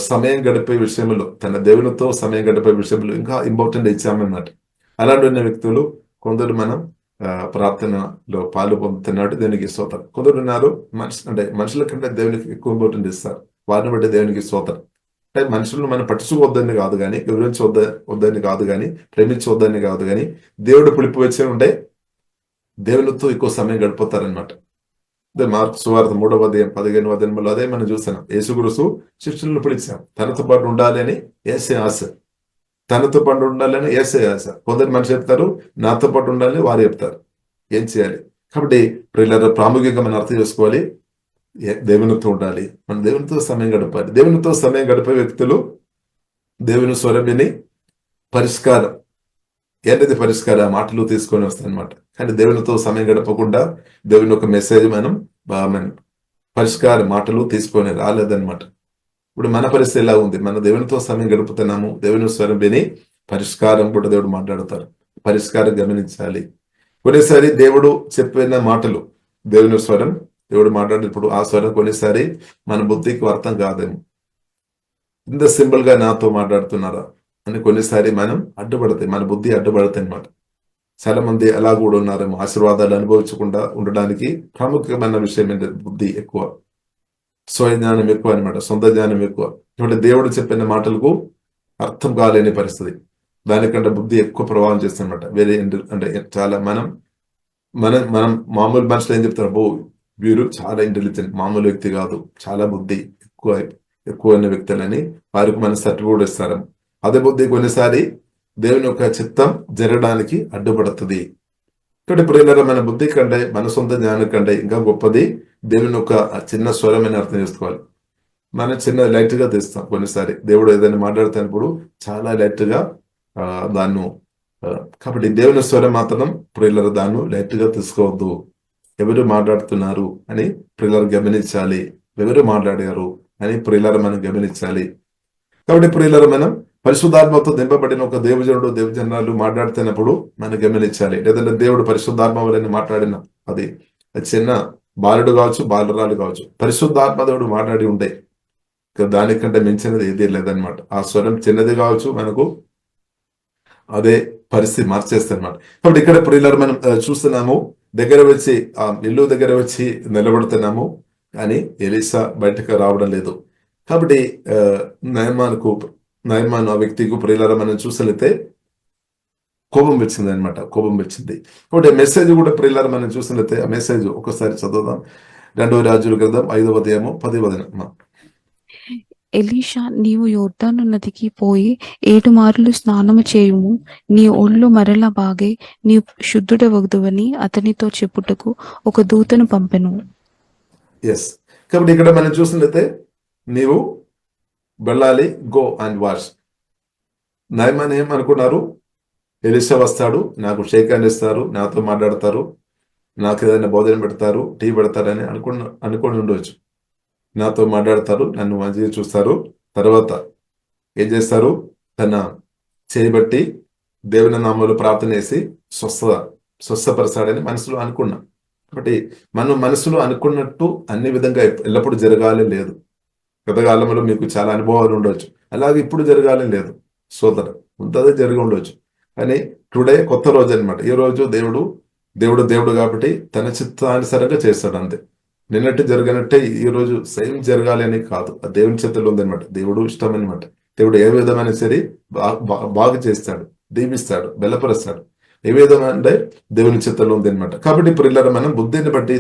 సమయం గడిపే విషయంలో ఇంకా ఇంపార్టెంట్ ఇచ్చామన్నమాట. అలాంటి ఉన్న వ్యక్తులు కొందరు మనం ప్రార్థనలో పాలు పొందుతున్నట్టు దేవునికి స్తోత్రం. కొందరు ఉన్నారు మనుషుల కంటే దేవునికి ఎక్కువ ఇంపార్టెంట్ ఇస్తారు. వారిని బట్టి దేవునికి స్తోత్రం. అంటే మనుషులను మనం పట్టించుకోవద్దని కాదు, కానీ వివరించవద్దని కాదు, కానీ ప్రేమించవద్దని కాదు, కానీ దేవుడు పిలుపు వచ్చి ఉంటే దేవునితో ఎక్కువ సమయం గడిపోతారనమాట. అదే మార్కు సువార్త 3వ అధ్యాయం 15వ అధ్యాయంలో అదే మనం చూస్తున్నాం. యేసుక్రీస్తు శిష్యులను పిలిచాం, తనతో పాటు ఉండాలి అని యేసే ఆశ. తనతో పాటు ఉండాలని యేసయ్య ఆశ. కొందరు మనిషి చెప్తారు నాతో పాటు ఉండాలని వారు చెప్తారు. ఏం చేయాలి? కాబట్టి ప్రియులారా, ప్రాముఖ్యంగా మనం అర్థం చేసుకోవాలి, దేవునితో ఉండాలి, మనం దేవునితో సమయం గడపాలి. దేవునితో సమయం గడిపే వ్యక్తులు దేవుని స్వరం విని పరిష్కారం, ఏంటది పరిష్కారం? మాటలు తీసుకొని వస్తాయన్నమాట. కానీ దేవునితో సమయం గడపకుండా దేవుని ఒక మెసేజ్ మనం పరిష్కారం మాటలు తీసుకొని రాలేదన్నమాట. ఇప్పుడు మన పరిస్థితి ఎలా ఉంది? మన దేవునితో సమయం గడుపుతున్నాము, దేవుని స్వరం విని పరిష్కారం కూడా దేవుడు మాట్లాడతారు. పరిష్కారం గమనించాలి. కొన్నిసారి దేవుడు చెప్పిన మాటలు, దేవుని స్వరం దేవుడు మాట్లాడేటప్పుడు ఆ స్వరం కొన్నిసారి మన బుద్ధికి అర్థం కాదేమో. ఇంత సింపుల్ గా నాతో మాట్లాడుతున్నారా అని కొన్నిసారి మనం అడ్డుపడతాయి, మన బుద్ధి అడ్డుపడతాయి అనమాట. చాలా మంది అలా కూడా ఉన్నారేమో. ఆశీర్వాదాలు అనుభవించకుండా ఉండడానికి ప్రాముఖ్యమైన విషయం ఏంటంటే బుద్ధి ఎక్కువ, స్వయం జ్ఞానం ఎక్కువ అనమాట, సొంత జ్ఞానం ఎక్కువ. ఇప్పుడు దేవుడు చెప్పిన మాటలకు అర్థం కాలేని పరిస్థితి, దానికంటే బుద్ధి ఎక్కువ ప్రభావం చేస్తుందన్నమాట. వేరే అంటే చాలా మనం మనం మామూలు మనుషులు ఏం చెప్తారు, వీరు చాలా ఇంటెలిజెంట్, మామూలు వ్యక్తి కాదు, చాలా బుద్ధి ఎక్కువైన వ్యక్తులని వారికి మన సర్టిఫికేట్ ఇస్తారు. అదే బుద్ధి కొన్నిసారి దేవుని యొక్క చిత్తం జరగడానికి అడ్డుపడుతుంది. ఇక్కడ ప్రియులారా, మన బుద్ధి కంటే మన సొంత జ్ఞానం కంటే ఇంకా గొప్పది దేవుని యొక్క చిన్న స్వరమైన అర్థం చేసుకోవాలి. మనం చిన్న లైట్ గా తీస్తాం. కొన్నిసారి దేవుడు ఏదైనా మాట్లాడుతున్నప్పుడు చాలా లైట్ గా దాన్ని కాబట్టి దేవుని స్వరం మాత్రం ప్రియులారా దాన్ని లైట్ గా తీసుకోవద్దు. ఎవరు మాట్లాడుతున్నారు అని ప్రియులారా గమనించాలి, ఎవరు మాట్లాడారు అని ప్రియులారా మనం గమనించాలి. కాబట్టి ప్రియులారా, మనం పరిశుద్ధాత్మతో నింపబడిన ఒక దేవుజనుడు దేవజనాలు మాట్లాడుతున్నప్పుడు మనం గమనించాలి. లేదంటే దేవుడు పరిశుద్ధాత్మ వలని మాట్లాడిన అది చిన్న బాలుడు కావచ్చు, బాలురాలు కావచ్చు, పరిశుద్ధాత్మ దేవుడు మాట్లాడి ఉండే దానికంటే మించినది ఏది లేదనమాట. ఆ స్వరం చిన్నది కావచ్చు, మనకు అదే పరిస్థితి మార్చేస్తుంది అనమాట. కాబట్టి ఇక్కడ ప్రియులారా మనం చూస్తున్నాము, దగ్గర వచ్చి ఆ ఇల్లు దగ్గర వచ్చి నిలబడుతున్నాము, కానీ ఎలీషా బయటకు రావడం లేదు. కాబట్టి నయమాను ఆ వ్యక్తికి ప్రియులారా మనం చూసలితే కోపం వచ్చింది అనమాట, కోపం వచ్చింది. కాబట్టి మెసేజ్ కూడా ప్రియులారా మనం చూసినట్లయితే ఆ మెసేజ్ ఒకసారి చదువుదాం. 2వ రాజుల గ్రంథం 5వ అధ్యాయము 10వ వచనం. ఎలీషా, నీవు యొర్దాను నదికి పోయి 7 మార్లు స్నానము చేయుము, నీ ఒళ్ళు మరలా బాగే, నీ శుద్ధుడవగుదువని అతనితో చెప్పుటకు ఒక దూతను పంపెను. ఎస్, కాబట్టి ఇక్కడ మనం చూసినట్లయితే నీవు వెళ్ళాలి, గో అండ్ వాష్. నయమాన్ ఏమనుకున్నారు? ఎలీషా వస్తాడు, నాకు షేక్ హ్యాండ్ ఇస్తారు, నాతో మాట్లాడతారు, నాకు ఏదైనా భోజనం పెడతారు, టీ పెడతారని అనుకుని ఉండవచ్చు. నాతో మాట్లాడతారు, నన్ను మంచిగా చూస్తారు, తర్వాత ఏం చేస్తారు? తన చేయబట్టి దేవుని నామంలో ప్రార్థన చేసి స్వస్థపరచాడని మనసులో అనుకున్నా. కాబట్టి మనం మనసులో అనుకున్నట్టు అన్ని విధంగా ఎల్లప్పుడూ జరగాలి లేదు. గతకాలంలో మీకు చాలా అనుభవాలు ఉండవచ్చు, అలాగే ఇప్పుడు జరగాలి లేదు సోదర, ఉంటుందే జరిగి ఉండవచ్చు. కానీ టుడే కొత్త రోజు అనమాట. ఈ రోజు దేవుడు కాబట్టి తన చిత్తానుసారంగా చేస్తాడు అంతే. నిన్నట్టు జరగనట్టే ఈ రోజు సేమ్ జరగాలి అని కాదు, ఆ దేవుని చేతుల్లో ఉందనమాట. దేవుడు ఇష్టం అనమాట. దేవుడు ఏ విధమైన సరే బాగు చేస్తాడు, దీవిస్తాడు, బలపరుస్తాడు. ఏ విధంగా అంటే దేవుని చేతుల్లో ఉంది అనమాట. కాబట్టి ప్రియులారా, మనం బుద్ధిని బట్టి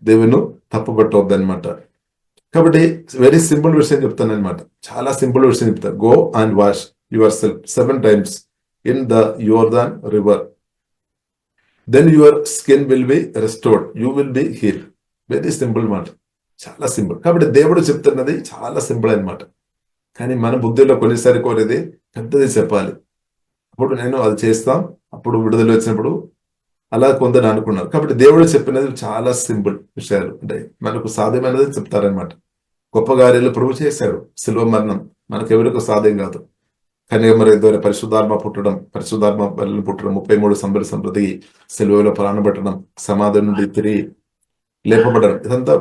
దేవుని తప్పుపట్టవద్దు అనమాట. కాబట్టి వెరీ సింపుల్ విషయం చెప్తాను అనమాట, చాలా సింపుల్ విషయం చెప్తాను. Go and wash your self 7 times in the Jordan river, then your skin will be restored, you will be healed. Very simple మాట, చాలా సింపుల్. కాబట్టి దేవుడు చెప్తున్నది చాలా సింపుల్ అనమాట. కానీ మన బుద్ధిలో కొన్నిసారి కోరేది పెద్దది చెప్పాలి, అప్పుడు నేను అది చేస్తాం, అప్పుడు విడుదల వచ్చినప్పుడు అలా కొందరు అనుకున్నారు. కాబట్టి దేవుడు చెప్పినది చాలా సింపుల్ విషయాలు, అంటే మనకు సాధ్యమైనది చెప్తారనమాట. గొప్ప కార్యాలు ప్రభు చేశాడు. శిలువ మరణం మనకెవరికి సాధ్యం కాదు. కానీ మరి ద్వారా పరిశుద్ధాత్మ పుట్టడం, పరిశుద్ధాత్మ బలను పుట్టడం, 33 సంవత్సరాల శిలువలో ప్రాణపెట్టడం, సమాధి నుండి తిరిగి లేపబడడం, ఇదంతా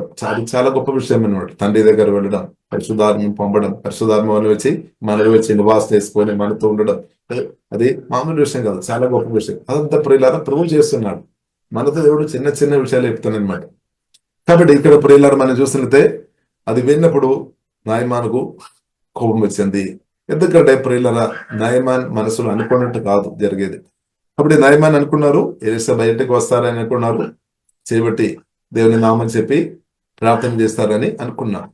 చాలా గొప్ప విషయం అనమాట. తండ్రి దగ్గర వెళ్ళడం, పరిశుద్ధాత్మ పంపడం, పరిశుద్ధాత్మ వచ్చి మనలో వచ్చి నివాసం చేసుకొని మనతో ఉండడం, అది మామూలు విషయం కాదు, చాలా గొప్ప విషయం. అదంతా ప్రియులారా ప్రభు చేస్తున్నాడు. మనతో దేవుడు చిన్న చిన్న విషయాలు చెప్తాను అనమాట. కాబట్టి ఇక్కడ ప్రియులారా మనం చూసినట్లయితే అది విన్నప్పుడు నయమానుకు కోపం వచ్చింది. ఎందుకంటే ప్రియులారా, నయమాన్ మనసులో అనుకున్నట్టు కాదు జరిగేది. కాబట్టి నయమాన్ అనుకున్నారు ఎలీషా బయటకు వస్తారని అనుకున్నారు, చేయబట్టి దేవుని నామని చెప్పి ప్రార్థన చేస్తారని అనుకున్నారు.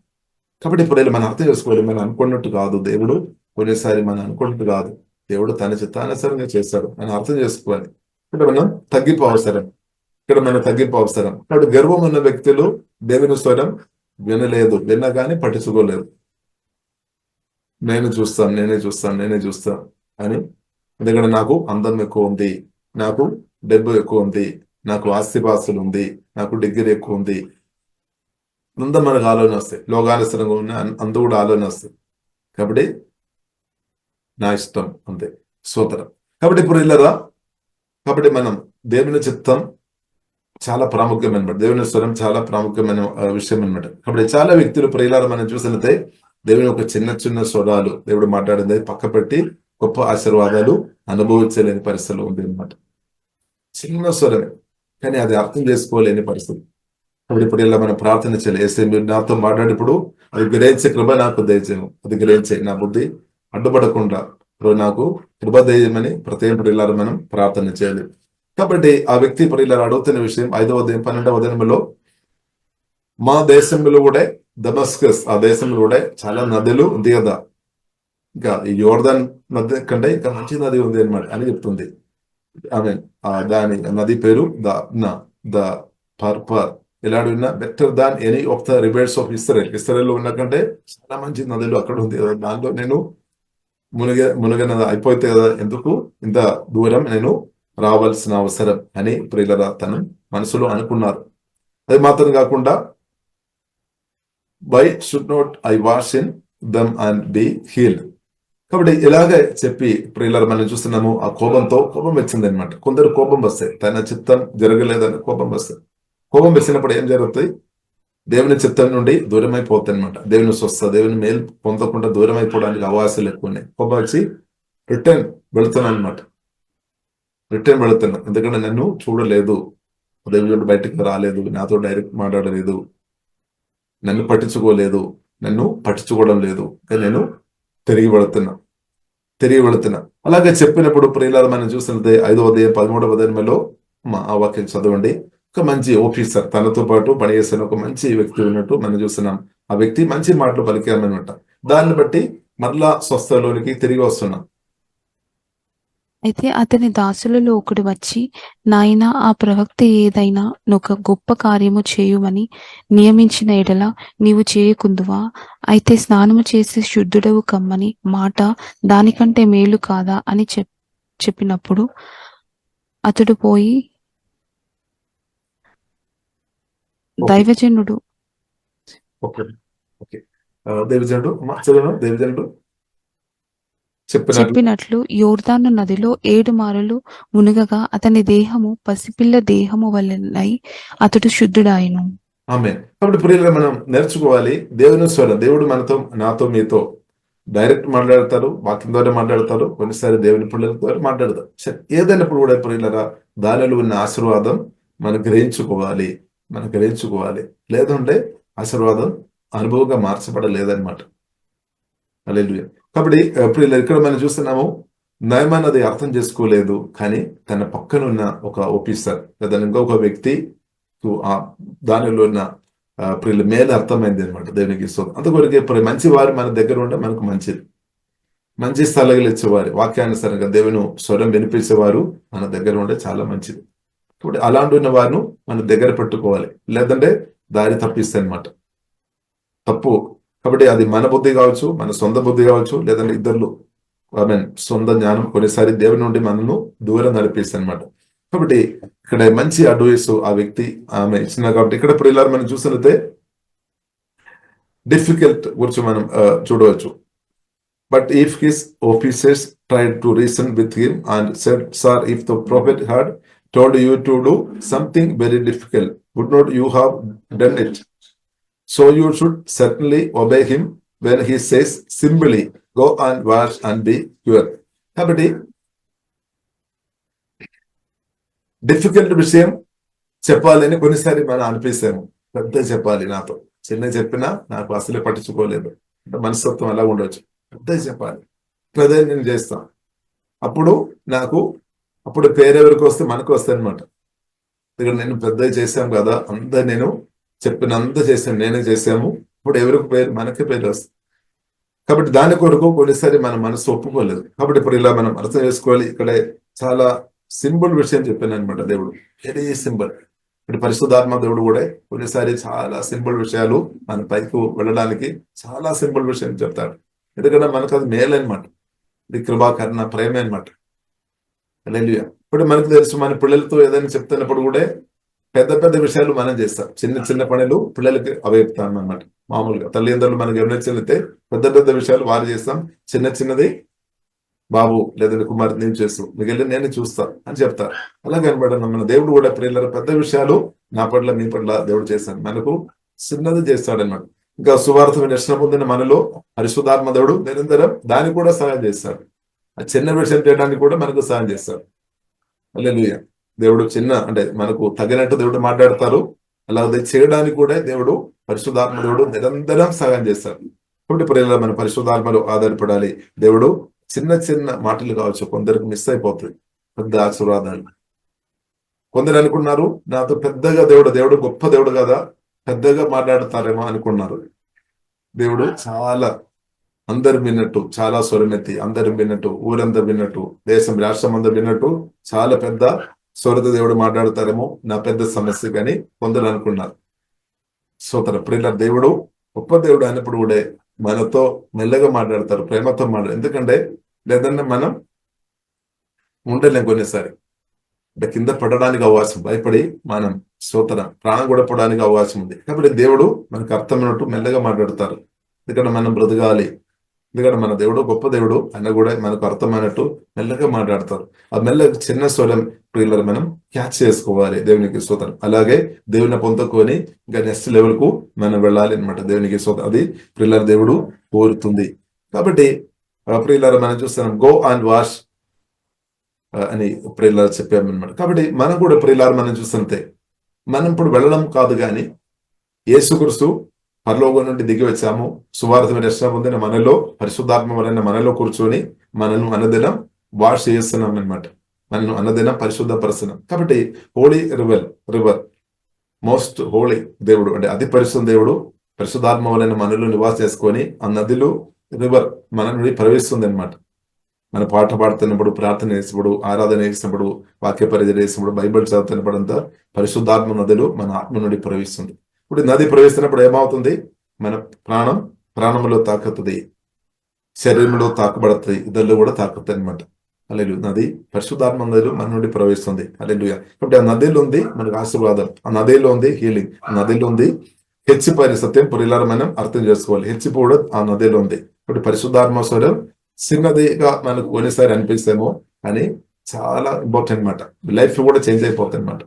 కాబట్టి ఇప్పుడు మనం అర్థం చేసుకోవాలి, మనం అనుకున్నట్టు కాదు దేవుడు కొన్నిసారి మనం అనుకుంటూ కాదు, దేవుడు తన చిత్తానుసారంగా చేస్తాడు అని అర్థం చేసుకోవాలి. ఇక్కడ మనం తగ్గింపు అవసరం, కాబట్టి గర్వం ఉన్న వ్యక్తులు దేవుని స్వరం వినలేదు, విన్నా కానీ పట్టించుకోలేదు. నేనే చూస్తాను అని, ఎందుకంటే నాకు అందం ఎక్కువ ఉంది, నాకు డబ్బు ఎక్కువ ఉంది, నాకు ఆస్తిపాస్తులు ఉంది, నాకు డిగ్రీ ఎక్కువ ఉంది, అంతా మనకు ఆలోచన వస్తాయి. లోకానుసరంగా ఉన్న అంత కూడా ఆలోచన వస్తాయి. కాబట్టి నా ఇష్టం అంతే, సోదరం. కాబట్టి ఇప్పుడు ఇల్లరా, కాబట్టి మనం దేవుని చిత్తం చాలా ప్రాముఖ్యమైన, దేవుని స్వరం చాలా ప్రాముఖ్యమైన విషయం అనమాట. కాబట్టి చాలా వ్యక్తులు ప్రియులారా మనం చూసినట్లయితే దేవుని ఒక చిన్న స్వరాలు దేవుడు మాట్లాడింది పక్క పెట్టి గొప్ప ఆశీర్వాదాలు అనుభవించలేని పరిస్థితులు ఉంది అనమాట. చిన్న స్వరమే, కానీ అది అర్థం చేసుకోలేని పరిస్థితి. కాబట్టి ఇప్పుడు ఇలా మనం ప్రార్థన చేయాలి. ఏసే మీరు నాతో మాట్లాడినప్పుడు అది గ్రహించే కృప నాకు దయచేయము, అది గ్రహించే నా బుద్ధి అడ్డుపడకుండా నాకు కృప దయమని ప్రతి ఇలా మనం ప్రార్థన చేయాలి. కాబట్టి ఆ వ్యక్తి ఇప్పుడు ఇలా అడుగుతున్న విషయం 5వ అధ్యాయం 12వ అధ్యాయంలో, మా దేశంలో కూడా దమస్కస్, ఆ దేశంలో కూడా చాలా నదులు ఉంది కదా, ఇంకా ఈ యోర్దాన్ నది కంటే ఇంకా మంచి నది ఉంది అనమాట అని చెప్తుంది ఆమె. దాని నది పేరు ద పర్పర్. ఎలా అడిగినా better than any of the reverse of Israel ఉన్న కంటే చాలా మంచి నదులు అక్కడ ఉంది కదా, దాంట్లో నేను మునగన అయిపోతే కదా, ఎందుకు ఇంత దూరం నేను రావాల్సిన అవసరం అని ప్రియులరా తను మనసులో అనుకున్నారు. అది మాత్రం కాకుండా why should not I wash in them and be healed. కాబట్టి ఇలాగే చెప్పి ప్రియులరా మనం చూస్తున్నాము. ఆ కోపం వచ్చింది అనమాట. కొందరు కోపం వస్తాయి, తన చిత్తం జరగలేదని కోపం వస్తాయి. కోపం వచ్చినప్పుడు ఏం జరుగుతాయి? దేవుని చిత్తం నుండి దూరం అయిపోతాయి అనమాట. దేవుని స్వస్థ, దేవుని మేలు పొందకుండా దూరం అయిపోవడానికి అవకాశాలు ఎక్కువ ఉన్నాయి. కోపం వచ్చి రిటర్న్ వెళుతున్నాను అనమాట. ఎందుకంటే నన్ను చూడలేదు, దేవుడు బయటకు రాలేదు, నాతో డైరెక్ట్ మాట్లాడలేదు, నన్ను పట్టించుకోవడం లేదు, కానీ నేను తిరిగి వెళుతున్నా. అలాగే చెప్పినప్పుడు ప్రియులారా మనం చూసినట్లయితే 5వ అధ్యాయం 13వ అధ్యాయంలో ఆ వాక్యం చదవండి. ఒక మంచి ఆఫీసర్, తనతో పాటు పనిచేస్తున్న ఒక మంచి వ్యక్తి ఉన్నట్టు మనం చూస్తున్నాం. ఆ వ్యక్తి మంచి మాటలు పలికామన్నమాట. దాన్ని బట్టి మరలా స్వస్థలోనికి తిరిగి వస్తున్నాం. అయితే అతని దాసులలో ఒకడు వచ్చి, నాయనా, ఆ ప్రవక్త ఏదైనా నొక గొప్ప కార్యము చేయుమని నియమించిన ఎడల నీవు చేయకుందువా? అయితే స్నానము చేసి శుద్ధుడవు కమ్మని మాట దానికంటే మేలు కాదా అని చెప్పినప్పుడు అతడు పోయి దైవజనుడు చెప్పినట్లు యోర్దాను నదిలో 7 మారులు మునుగగా అతని దేహము పసిపిల్ల దేహము వలెనై అతడు శుద్ధుడాయను. ఆమేన్. కాబట్టి ప్రియులారా మనం నేర్చుకోవాలి దేవుని స్వరం. దేవుడు నాతో మీతో డైరెక్ట్ మాట్లాడతారు, వాక్యం ద్వారా మాట్లాడతారు, కొన్నిసారి దేవుని పిల్లల ద్వారా మాట్లాడతారు. ఏదైనప్పుడు కూడా ప్రియులారా దానిలో ఉన్న ఆశీర్వాదం మనం గ్రహించుకోవాలి. లేదంటే ఆశీర్వాదం అనుభవంగా మార్చబడలేదన్నమాట. హల్లెలూయా. కాబట్టి ప్రియులారా ఇక్కడ మనం చూస్తున్నాము, నయమాన్ అది అర్థం చేసుకోలేదు, కానీ తన పక్కనున్న ఒక ఆఫీసర్ లేదా ఇంకొక వ్యక్తి దానిలో ఉన్న ప్రియుల మేలు అర్థమైంది అనమాట. దేవునికి అందుకొరకే మంచి వారు మన దగ్గర ఉంటే మనకు మంచి స్థలాలు ఇచ్చేవారు, వాక్యానుసారంగా దేవుని స్వరం వినిపించేవారు మన దగ్గర ఉంటే చాలా మంచిది. ఇప్పుడు అలాంటి ఉన్న వారిని మన దగ్గర పెట్టుకోవాలి, లేదంటే దారి తప్పిస్తాయి అనమాట. తప్పు. కాబట్టి అది మన బుద్ధి కావచ్చు, మన సొంత బుద్ధి కావచ్చు, లేదంటే ఇద్దరు సొంత జ్ఞానం కొన్నిసారి దేవుని నుండి మనను దూరం నడిపిస్తాయి అనమాట. కాబట్టి ఇక్కడ మంచి అడ్వైస్ ఆ వ్యక్తి ఆమె ఇచ్చిన. కాబట్టి ఇక్కడ ప్రియులారా మనం చూసినట్లయితే డిఫికల్ట్ గురించి మనం చూడవచ్చు. But if his officers tried to reason with him and said, sir, if the prophet had told you to do something very difficult, would not you have done it? So you should certainly obey him when he says simply, go and wash and be pure. కాబట్టి difficult విషయం చెప్పాలని కొన్నిసారి మనం అనిపిస్తాము. పెద్ద చెప్పాలి, నాతో చిన్న చెప్పినా నాకు అసలే పట్టించుకోలేదు, మనస్తత్వం అలా ఉండొచ్చు. పెద్ద చెప్పాలి, పెద్ద నేను చేస్తాను. అప్పుడు పేరెవరికి వస్తే మనకు వస్తాయి అనమాట. ఇక్కడ నేను పెద్ద చేశాను కదా, అంతా నేను చెప్పినంత చేశాను, నేనే చేశాము. ఇప్పుడు ఎవరికి పేరు? మనకే పేరు వస్తుంది. కాబట్టి దాని కొరకు కొన్నిసారి మన మనసు ఒప్పుకోలేదు. కాబట్టి ఇప్పుడు ఇలా మనం అర్థం చేసుకోవాలి. ఇక్కడే చాలా సింపుల్ విషయం చెప్పాను అనమాట. దేవుడు వెరీ సింపుల్. ఇప్పుడు పరిశుద్ధాత్మ దేవుడు కూడా కొన్నిసారి చాలా సింపుల్ విషయాలు మన పైకి వెళ్ళడానికి చాలా సింపుల్ విషయం చెప్తాడు. ఎందుకంటే మనకు అది మేలు అనమాట. ఇది కృపాకరణ ప్రేమ అనమాట. హల్లెలూయా. ఇప్పుడు మనకు తెలుసు, మన పిల్లలతో ఏదైనా చెప్తున్నప్పుడు కూడా పెద్ద పెద్ద విషయాలు మనం చేస్తాం. చిన్న చిన్న పనులు పిల్లలకి అవేపుతాం అన్నమాట. మామూలుగా తల్లిదండ్రులు మనకు గమనించినట్లయితే పెద్ద పెద్ద విషయాలు వారు చేస్తాం, చిన్న చిన్నది బాబు లేదంటే కుమార్తె నేను చేస్తూ మిగిలిన నేను చూస్తా అని చెప్తారు. అలాగే అనమాట మన దేవుడు కూడా పిల్లల పెద్ద విషయాలు నా పట్ల మీ పట్ల దేవుడు చేస్తాడు, మనకు చిన్నది చేస్తాడన్నమాట. ఇంకా సువార్త దర్శనం పొందిన మనలో పరిశుద్ధాత్మ దేవుడు నిరంతరం దానికి కూడా సహాయం చేస్తాడు. ఆ చిన్న విషయం చేయడానికి కూడా మనకు సహాయం చేస్తాడు. హల్లెలూయా. దేవుడు చిన్న అంటే మనకు తగినట్టు దేవుడు మాట్లాడతారు. అలాగే చేయడానికి కూడా దేవుడు పరిశుద్ధాత్మ దేవుడు నిరంతరం సహాయం చేస్తాడు. కాబట్టి ప్రియులారా, మన పరిశుద్ధాత్మలో ఆధారపడాలి. దేవుడు చిన్న చిన్న మాటలు కావచ్చు, కొందరికి మిస్ అయిపోతుంది పెద్ద ఆశీర్వాదాలు. కొందరు అనుకున్నారు నాతో పెద్దగా దేవుడు గొప్ప దేవుడు కదా, పెద్దగా మాట్లాడతారేమో అనుకున్నారు. దేవుడు చాలా అందరు విన్నట్టు, చాలా స్వరమెత్తి అందరు విన్నట్టు, ఊరంతా విన్నట్టు, దేశం రాష్ట్రం అంతా విన్నట్టు చాలా పెద్ద స్వరత దేవుడు మాట్లాడతారేమో నా పెద్ద సమస్య కానీ కొందరు అనుకున్నారు. సోదర ప్రియులారా, దేవుడు గొప్ప దేవుడు అయినప్పుడు కూడా మనతో మెల్లగా మాట్లాడతారు, ప్రేమతో మాట్లాడతారు. ఎందుకంటే లేదంటే మనం ఉండలేం. కొన్నిసారి అంటే కింద పడడానికి అవకాశం, భయపడి మనం సోదర ప్రాణం కూడా పడడానికి అవకాశం ఉంది. కాబట్టి దేవుడు మనకు అర్థమైనట్టు మెల్లగా మాట్లాడతారు. ఎందుకంటే మనం బ్రతకాలి. ఎందుకంటే మన దేవుడు గొప్ప దేవుడు ఆయన కూడా మనకు అర్థమైనట్టు మెల్లగా మాట్లాడతారు. ఆ మెల్లగా చిన్న స్వరం ప్రియులను మనం క్యాచ్ చేసుకోవాలి. దేవునికి స్తోత్రం. అలాగే దేవుని పొందుకొని ఇంకా నెక్స్ట్ లెవెల్ కు మనం వెళ్ళాలి అనమాట. దేవునికి స్తోత్రం. అది ప్రియుల దేవుడు కోరుతుంది. కాబట్టి ప్రియులారా, మనం చూస్తున్నాం గో అండ్ వాష్ అని ప్రియులారా చెప్పామన్నమాట. కాబట్టి మనం కూడా ప్రియులారా మనం చూస్తుంటే మనం ఇప్పుడు వెళ్ళడం కాదు, కానీ యేసుక్రీస్తు పరలోకం నుండి దిగి వచ్చాము. సువార్త దర్శనం పొందిన మనలో పరిశుద్ధాత్మ వలన మనలో కూర్చొని మనను అనుదినం వాష్ చేస్తున్నాం అనమాట. మనను అనుదినం పరిశుద్ధపరుస్తున్నాం. కాబట్టి హోలీ రివర్ మోస్ట్ హోలీ దేవుడు అంటే అతి పరిశుద్ధ దేవుడు పరిశుద్ధాత్మ వలన మనలో నివాసం చేసుకొని ఆ నదిలో రివర్ మన నుండి ప్రవేశిస్తుంది అనమాట. మన పాట పాడుతున్నప్పుడు, ప్రార్థన చేసినప్పుడు, ఆరాధన చేసినప్పుడు, వాక్య పరిచయం చేసినప్పుడు, బైబిల్ చదువుతున్నప్పుడు అంతా పరిశుద్ధాత్మ నదిలో మన ఆత్మ నుండి ప్రవేశిస్తుంది. ఇప్పుడు నది ప్రవేశిస్తున్నప్పుడు ఏమవుతుంది? మన ప్రాణంలో తాకుతుంది, శరీరంలో తాకబడుతుంది, ఇద్దరిలో కూడా తాకుతుంది అనమాట. హల్లెలూయా. నది పరిశుద్ధాత్మ నదిలో మన నుండి ప్రవేశిస్తుంది. హల్లెలూయా. కాబట్టి ఆ నదిలో ఉంది మనకు ఆశీర్వాదం, ఆ నదిలో ఉంది హీలింగ్, ఆ నదిలో ఉంది హెచ్చిపోయిన సత్యం. పురిలారా మనం అర్థం చేసుకోవాలి. హెచ్చిపోవడం ఆ నదిలో ఉంది. ఇప్పుడు పరిశుద్ధాత్మ స్వరం చిన్నదిగా మనకు కొన్నిసారి అనిపిస్తేమో కానీ చాలా ఇంపార్టెంట్ అనమాట. లైఫ్ కూడా చేంజ్ అయిపోతుంది అనమాట.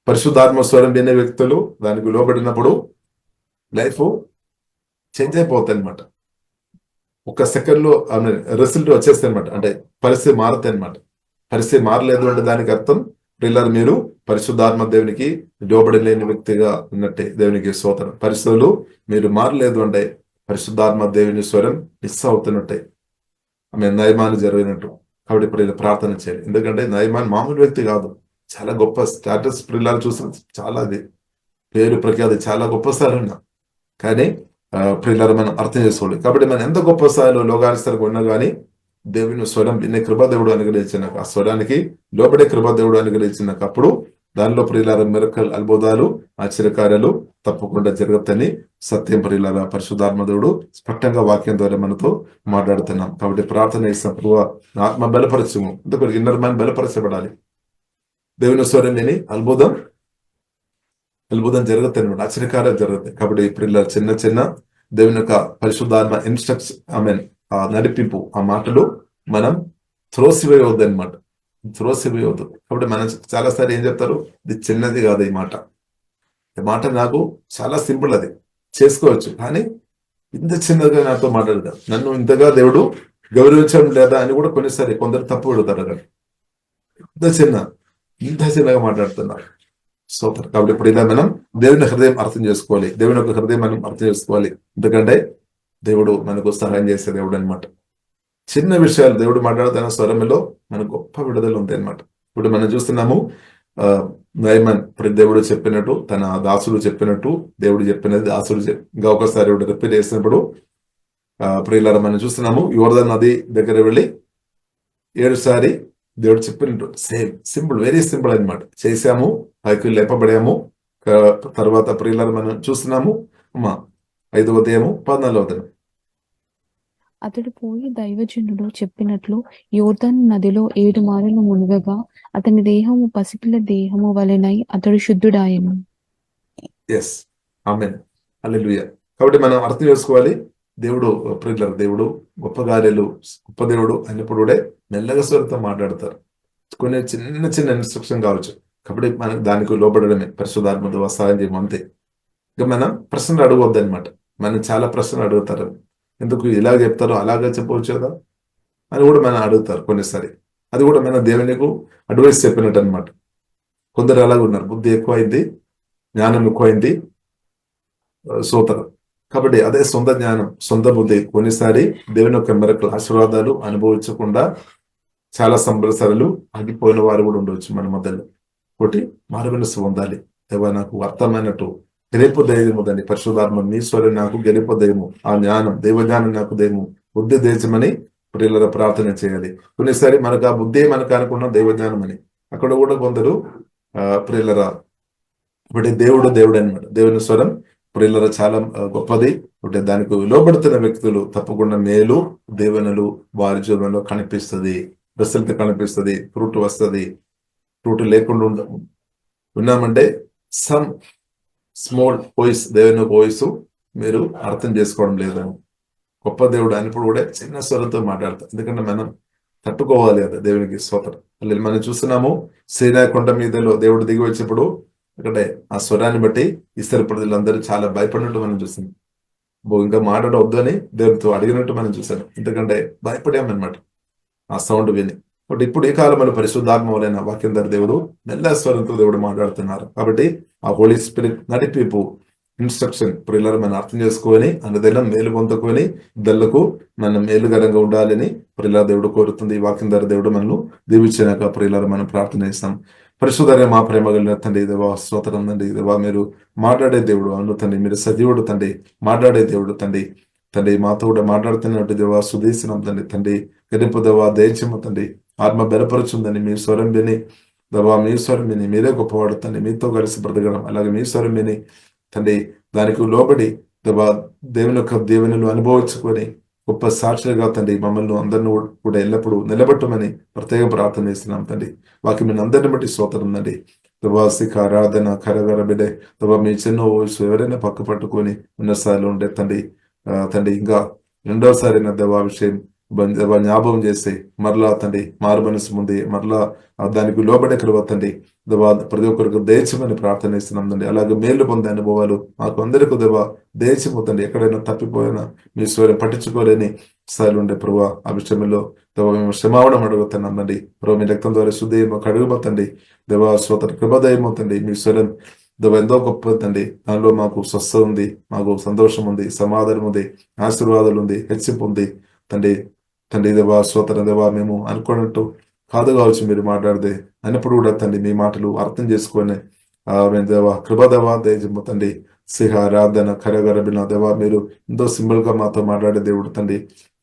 పరిశుద్ధాత్మ స్వరం వినే వ్యక్తులు దానికి లోబడినప్పుడు లైఫ్ చేంజ్ అయిపోతాయి అనమాట. ఒక సెకండ్ లో రిజల్ట్ వచ్చేస్తాయి అనమాట. అంటే పరిస్థితి మారుతాయి అనమాట. పరిస్థితి మారలేదు అంటే దానికి అర్థం పిల్లలు మీరు పరిశుద్ధాత్మ దేవునికి లోబడి లేని వ్యక్తిగా ఉన్నట్టే. దేవునికి స్తోత్రం. పరిస్థితులు మీరు మారలేదు అంటే పరిశుద్ధాత్మ దేవుని స్వరం మిస్ అవుతున్నట్టే. ఆమె నయమాన్ని జరిగినట్టు. కాబట్టి ఇప్పుడు ప్రార్థన చేయాలి. ఎందుకంటే నయమాన్ మామూలు వ్యక్తి కాదు, చాలా గొప్ప స్టాటస్. పిల్లలు చూసిన చాలా అది పేరు ప్రఖ్యాతి చాలా గొప్ప స్థాయిలో ఉన్నా, కానీ పిల్లలు మనం అర్థం చేసుకోవాలి. కాబట్టి మనం ఎంత గొప్ప స్థాయిలో లోకానికి ఉన్నా కానీ దేవుని స్వరం వినే కృపాదేవుడు అనుగ్రహించినాక, ఆ స్వరానికి లోబడే కృపాదేవుడు అనుగ్రహించినాక అప్పుడు దానిలో ప్రియులార మిరకల్ అద్భుతాలు ఆశ్చర్యకార్యాలు తప్పకుండా జరుగుతాయని సత్యం ప్రియులార పరిశుద్ధాత్మ దేవుడు స్పష్టంగా వాక్యం ద్వారా మనతో మాట్లాడుతున్నాం. కాబట్టి ప్రార్థన చేసినప్పుడు ఆత్మ బలపరచము, ఎందుకంటే ఇన్నర్ మైండ్ బలపరచబడాలి. దేవుని స్వరం విని అద్భుతం జరుగుతాయి అనమాట, ఆశ్చర్యకార్యాలు జరుగుతాయి. కాబట్టి ప్రియులార చిన్న చిన్న దేవుని యొక్క పరిశుద్ధాత్మ ఇన్స్ట్రక్షన్ ఆ నడిపింపు, ఆ మాటలు మనం త్రోసివేయవద్దు అనమాట. త్రోసివేయవద్దు. కాబట్టి మనం చాలాసారి ఏం చెప్తారు, ఇది చిన్నది కాదు ఈ మాట నాకు చాలా సింపుల్, అది చేసుకోవచ్చు, కానీ ఇంత చిన్నదిగా నాతో మాట్లాడతారు, నన్ను ఇంతగా దేవుడు గౌరవించడం లేదా అని కూడా కొన్నిసారి కొందరు తప్పు పెడతారు కదా. ఇంత చిన్నగా మాట్లాడుతున్నారు. సూపర్. కాబట్టి ఇప్పుడు ఇలా మనం దేవుని హృదయం అర్థం చేసుకోవాలి, దేవుని యొక్క హృదయం మనం అర్థం చేసుకోవాలి. ఎందుకంటే దేవుడు మనకు సహాయం చేసే దేవుడు అనమాట. చిన్న విషయాలు దేవుడు మాట్లాడుతున్న స్వరంలో మనకు గొప్ప విడుదల ఉంది అనమాట. ఇప్పుడు మనం చూస్తున్నాము నయమాన్ దేవుడు చెప్పినట్టు, తన దాసుడు చెప్పినట్టు, దేవుడు చెప్పినది దాసుడు ఇంకా ఒకసారి రిపీట్ చేసినప్పుడు ప్రియులారా మనం చూస్తున్నాము, యోర్దాను నది దగ్గర వెళ్ళి 7 సారి దేవుడు చెప్పినట్టు సేమ్ సింపుల్, వెరీ సింపుల్ అన్నమాట. చేశాము, పైకి లేపబడాము. తర్వాత ప్రియులారా మనం చూస్తున్నాము 5వ అధ్యాయము 14వ వచనం. అతడు పోయి దైవజనుడు చెప్పినట్లు యోర్దాను నదిలో 7 మారులు మునుగగా అతని దేహము పసిపిల్ల దేహము వలెనై అతడు శుద్ధుడాయెను. ఎస్, ఆమేన్, హల్లెలూయా. కాబట్టి మనం అర్థం చేసుకోవాలి, దేవుడు ప్రియులారా, దేవుడు గొప్ప కార్యాలు, గొప్ప దేవుడు అయినప్పుడు కూడా మెల్లగా స్వరంతో మాట్లాడతారు. కొన్ని చిన్న చిన్న ఇన్స్ట్రక్షన్ కావచ్చు, కాబట్టి మనకు దానికి లోబడమే, పరిశుద్ధాత్మ ద్వారా సహాయం చేయడం అంతే. ఇక మనం ప్రశ్నలు అడగవద్దు అనమాట. మనం చాలా ప్రశ్నలు అడుగుతారు, ఎందుకు ఇలా చెప్తారు, అలాగే చెప్పవచ్చు కదా అని కూడా మనం అడుగుతారు కొన్నిసారి. అది కూడా మన దేవునికి అడ్వైస్ చెప్పినట్టు అనమాట. కొందరు అలాగే ఉన్నారు, బుద్ధి ఎక్కువైంది, జ్ఞానం ఎక్కువైంది, సోతరు. కాబట్టి అదే సొంత జ్ఞానం, సొంత బుద్ధి కొన్నిసారి దేవుని యొక్క మెరకలు, ఆశీర్వాదాలు అనుభవించకుండా చాలా సంవత్సరాలు ఆగిపోయిన వారు కూడా ఉండవచ్చు మన మధ్యలో. ఒకటి మారుమనస్సు పొందాలి. దేవా నాకు అర్థమైనట్టు గెలిపు ధైర్యం ఉందండి, పరిశుద్ధాత్మ మీ స్వరం నాకు గెలిపు ధైర్యము, ఆ జ్ఞానం, దైవజ్ఞానం నాకు దైవము, బుద్ధి దేశమని ప్రియుల ప్రార్థన చేయాలి. కొన్నిసారి మనకు ఆ బుద్ధి మనకు అనుకున్న దైవజ్ఞానం అని. అక్కడ కూడా కొందరు ప్రియులరా, ఇప్పుడు దేవుడు అనమాట. దేవుని స్వరం ప్రియులరా చాలా గొప్పది. అంటే దానికి లోబడుతున్న వ్యక్తులు తప్పకుండా మేలు దేవునులు వారి జీవనంలో కనిపిస్తుంది, రిజల్ట్ కనిపిస్తుంది, ఫ్రూట్ వస్తుంది. ఫ్రూట్ లేకుండా ఉన్నామంటే సమ్ స్మాల్ వాయిస్, దేవుని వాయిస్ మీరు అర్థం చేసుకోవడం లేదని. గొప్ప దేవుడు అయినప్పుడు కూడా చిన్న స్వరంతో మాట్లాడతాం, ఎందుకంటే మనం తట్టుకోవాలి కదా దేవునికి స్తోత్రం. మనం చూస్తున్నాము సీనాయి కొండ మీదలో దేవుడు దిగి వచ్చినప్పుడు అక్కడే ఆ స్వరాన్ని బట్టి ఇస్రాయేలు ప్రజలందరూ చాలా భయపడినట్టు మనం చూస్తున్నాం. ఇంకా మాట్లాడవద్దు అని దేవుడితో అడిగినట్టు మనం చూసాం, ఎందుకంటే భయపడామన్నమాట ఆ సౌండ్ విని. బట్ ఇప్పుడు ఈ కాలంలో పరిశుద్ధాత్మ వలన వాక్యం ద్వారా దేవుడు మెల్ల స్వరంతో దేవుడు మాట్లాడుతున్నారు. కాబట్టి ఆ హోలీ స్పిరిట్ నడిపిపు ఇన్స్ట్రక్షన్ ప్రియులను మనం అర్థం చేసుకొని అందుదైనా మేలు పొందుకొని ఇద్దరులకు మనం మేలుకరంగా ఉండాలని ప్రియుల దేవుడు కోరుతుంది. ఈ వాక్యం ద్వారా దేవుడు మనల్ని దీవించినాక ప్రియులను మనం ప్రార్థన చేస్తాం. పరిశుద్ధంగా మా ప్రేమ కలిగిన తండ్రి, దేవా స్తోత్రం తండ్రి, దేవా మీరు మాట్లాడే దేవుడు అవును తండ్రి, మీరు సజీవుడు తండ్రి, మాట్లాడే దేవుడు తండ్రి. తండ్రి మాతో కూడా మాట్లాడుతున్నట్టు దేవా సుదీశనం తండ్రి, తండ్రి గెలుపు దేవా దయచేమ తండ్రి, ఆత్మ బలపరుచుందని మీ స్వరం విని దేవా, మీ స్వరం విని మీరే గొప్పవాడు తండ్రి, మీతో కలిసి బ్రతకడం, అలాగే మీ స్వరం విని తండ్రి దానికి లోబడి దేవా దేవుని యొక్క దేవునిలు అనుభవించుకొని గొప్ప సాక్షులుగా తండ్రి మమ్మల్ని అందరిని కూడా ఎల్లప్పుడూ నిలబెట్టమని ప్రత్యేక ప్రార్థన చేస్తున్నాం తండ్రి. వాకి మీరు అందరిని బట్టి స్తోత్రం తండ్రి. దేవా శిఖ ఆరాధన కరగర బిడ్డే దేవా మీ చిన్న వయసు ఎవరైనా పక్క పట్టుకొని ఉన్న స్థాయిలో ఉండే తండ్రి, తండ్రి ఇంకా రెండవసారి నా దేవా విషయం జ్ఞాపకం చేస్తే మరలా తండ్రి మారు మనసు ముందు మరలా దానికి లోబడే కృప తండ్రి దేవా ప్రతి ఒక్కరికి దయచేమని ప్రార్థన చేస్తున్నాం తండ్రి. అలాగే మేలు పొందే అనుభవాలు మాకు అందరికీ దేవా దయచేపోతండి. ఎక్కడైనా తప్పిపోయినా మీ స్వరం పట్టించుకోలేని స్థాయిలో ఉండే ప్రభావ ఆ విషయంలో దేవా మేము క్షమావడం అడుగుతున్నాం తండ్రి. ప్రభావ మీ రక్తం ద్వారా శుద్ధి మాకు అడుగుపోతండి దేవా స్వతర కృపదయమవుతండి. మీ స్వరం దేవా ఎంతో గొప్ప తండ్రి, దానిలో మాకు స్వస్థ ఉంది, మాకు సంతోషం ఉంది, సమాధానం ఉంది, ఆశీర్వాదాలు ఉంది, హెచ్చింపు ఉంది తండ్రి. తండ్రి దేవా స్తోత్రం దేవా మేము అనుకున్నట్టు కాదు కావచ్చు మీరు మాట్లాడితే అయినప్పుడు కూడా తండ్రి మీ మాటలు అర్థం చేసుకొని దేవా కృపదేవా దయచేమ తండ్రి. సిహ ఆరాధన కరగరబిన దేవా మీరు ఎంతో సింపుల్ గా మాతో మాట్లాడే దేవుడు తండ్రి.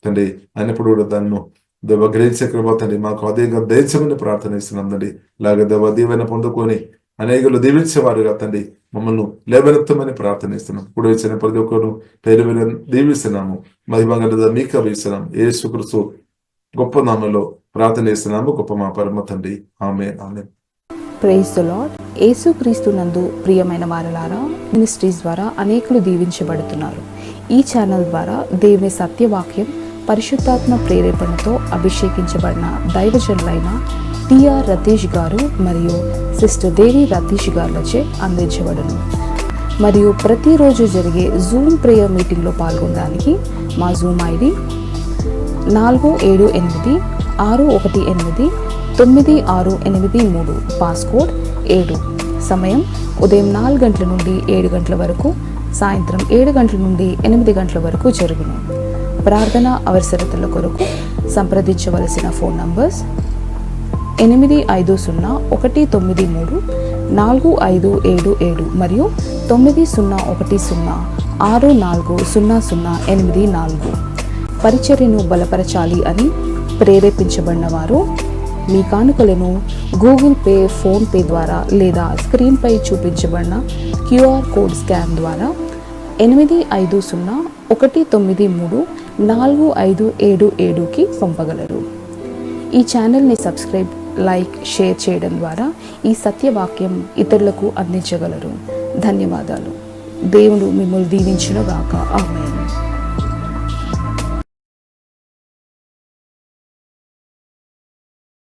తండ్రి అయినప్పుడు కూడా దాన్ని దేవ గ్రహించే కృప తండ్రి మాకు అదేగా దయచేమని ప్రార్థన ఇస్తున్నాం తండ్రి. ఇలాగే దేవ దీవెన పొందుకొని అనేకులు దీవించేవారుగా తండ్రి మమ్మల్ని లేవనెత్తమని ప్రార్థనిస్తున్నాం. ఇప్పుడు ఇచ్చిన ప్రతి ఒక్కరు పేరు దీవిస్తున్నాము, మహిమంగళ మీకు అభిస్తున్నాం. యేసుక్రీస్తు గొప్ప నామములో ప్రార్థన చేస్తున్నాము, గొప్ప మా పరమ తండ్రి. Amen amen. Praise the Lord. యేసుక్రీస్తు నందు ప్రియమైన వారలారా, మినిస్ట్రీస్ ద్వారా అనేకులు దీవించబడుతున్నారు. ఈ ఛానల్ ద్వారా దేవుని సత్యవాక్యం పరిశుద్ధాత్మ ప్రేరేపణతో అభిషేకించబడిన దైవజనులైన టిఆర్ రతీష్ గారు మరియు సిస్టర్ దేవి రతీష్ గారులచే అందించబడును. మరియు ప్రతిరోజు జరిగే జూమ్ ప్రేయర్ మీటింగ్లో పాల్గొనడానికి మా జూమ్ ఐడి 4786189683, పాస్కోడ్ 7. సమయం ఉదయం 4 గంటల నుండి 7 గంటల వరకు, సాయంత్రం 7 గంటల నుండి 8 గంటల వరకు జరుగును. ప్రార్థన అవసరతల కొరకు సంప్రదించవలసిన ఫోన్ నంబర్స్ 8501934577 మరియు 9010640084. పరిచర్యను బలపరచాలి అని ప్రేరేపించబడిన వారు మీ కానుకలను గూగుల్ పే, ఫోన్పే ద్వారా లేదా స్క్రీన్పై చూపించబడిన క్యూఆర్ కోడ్ స్కాన్ ద్వారా 8501934577కి పంపగలరు. ఈ ఛానల్ని సబ్స్క్రైబ్, లైక్, షేర్ చేయడం ద్వారా ఈ సత్యవాక్యం ఇతరులకు అందించగలరు. ధన్యవాదాలు. దేవుడు మిమ్మల్ని దీవించునుగాక. ఆమేన్.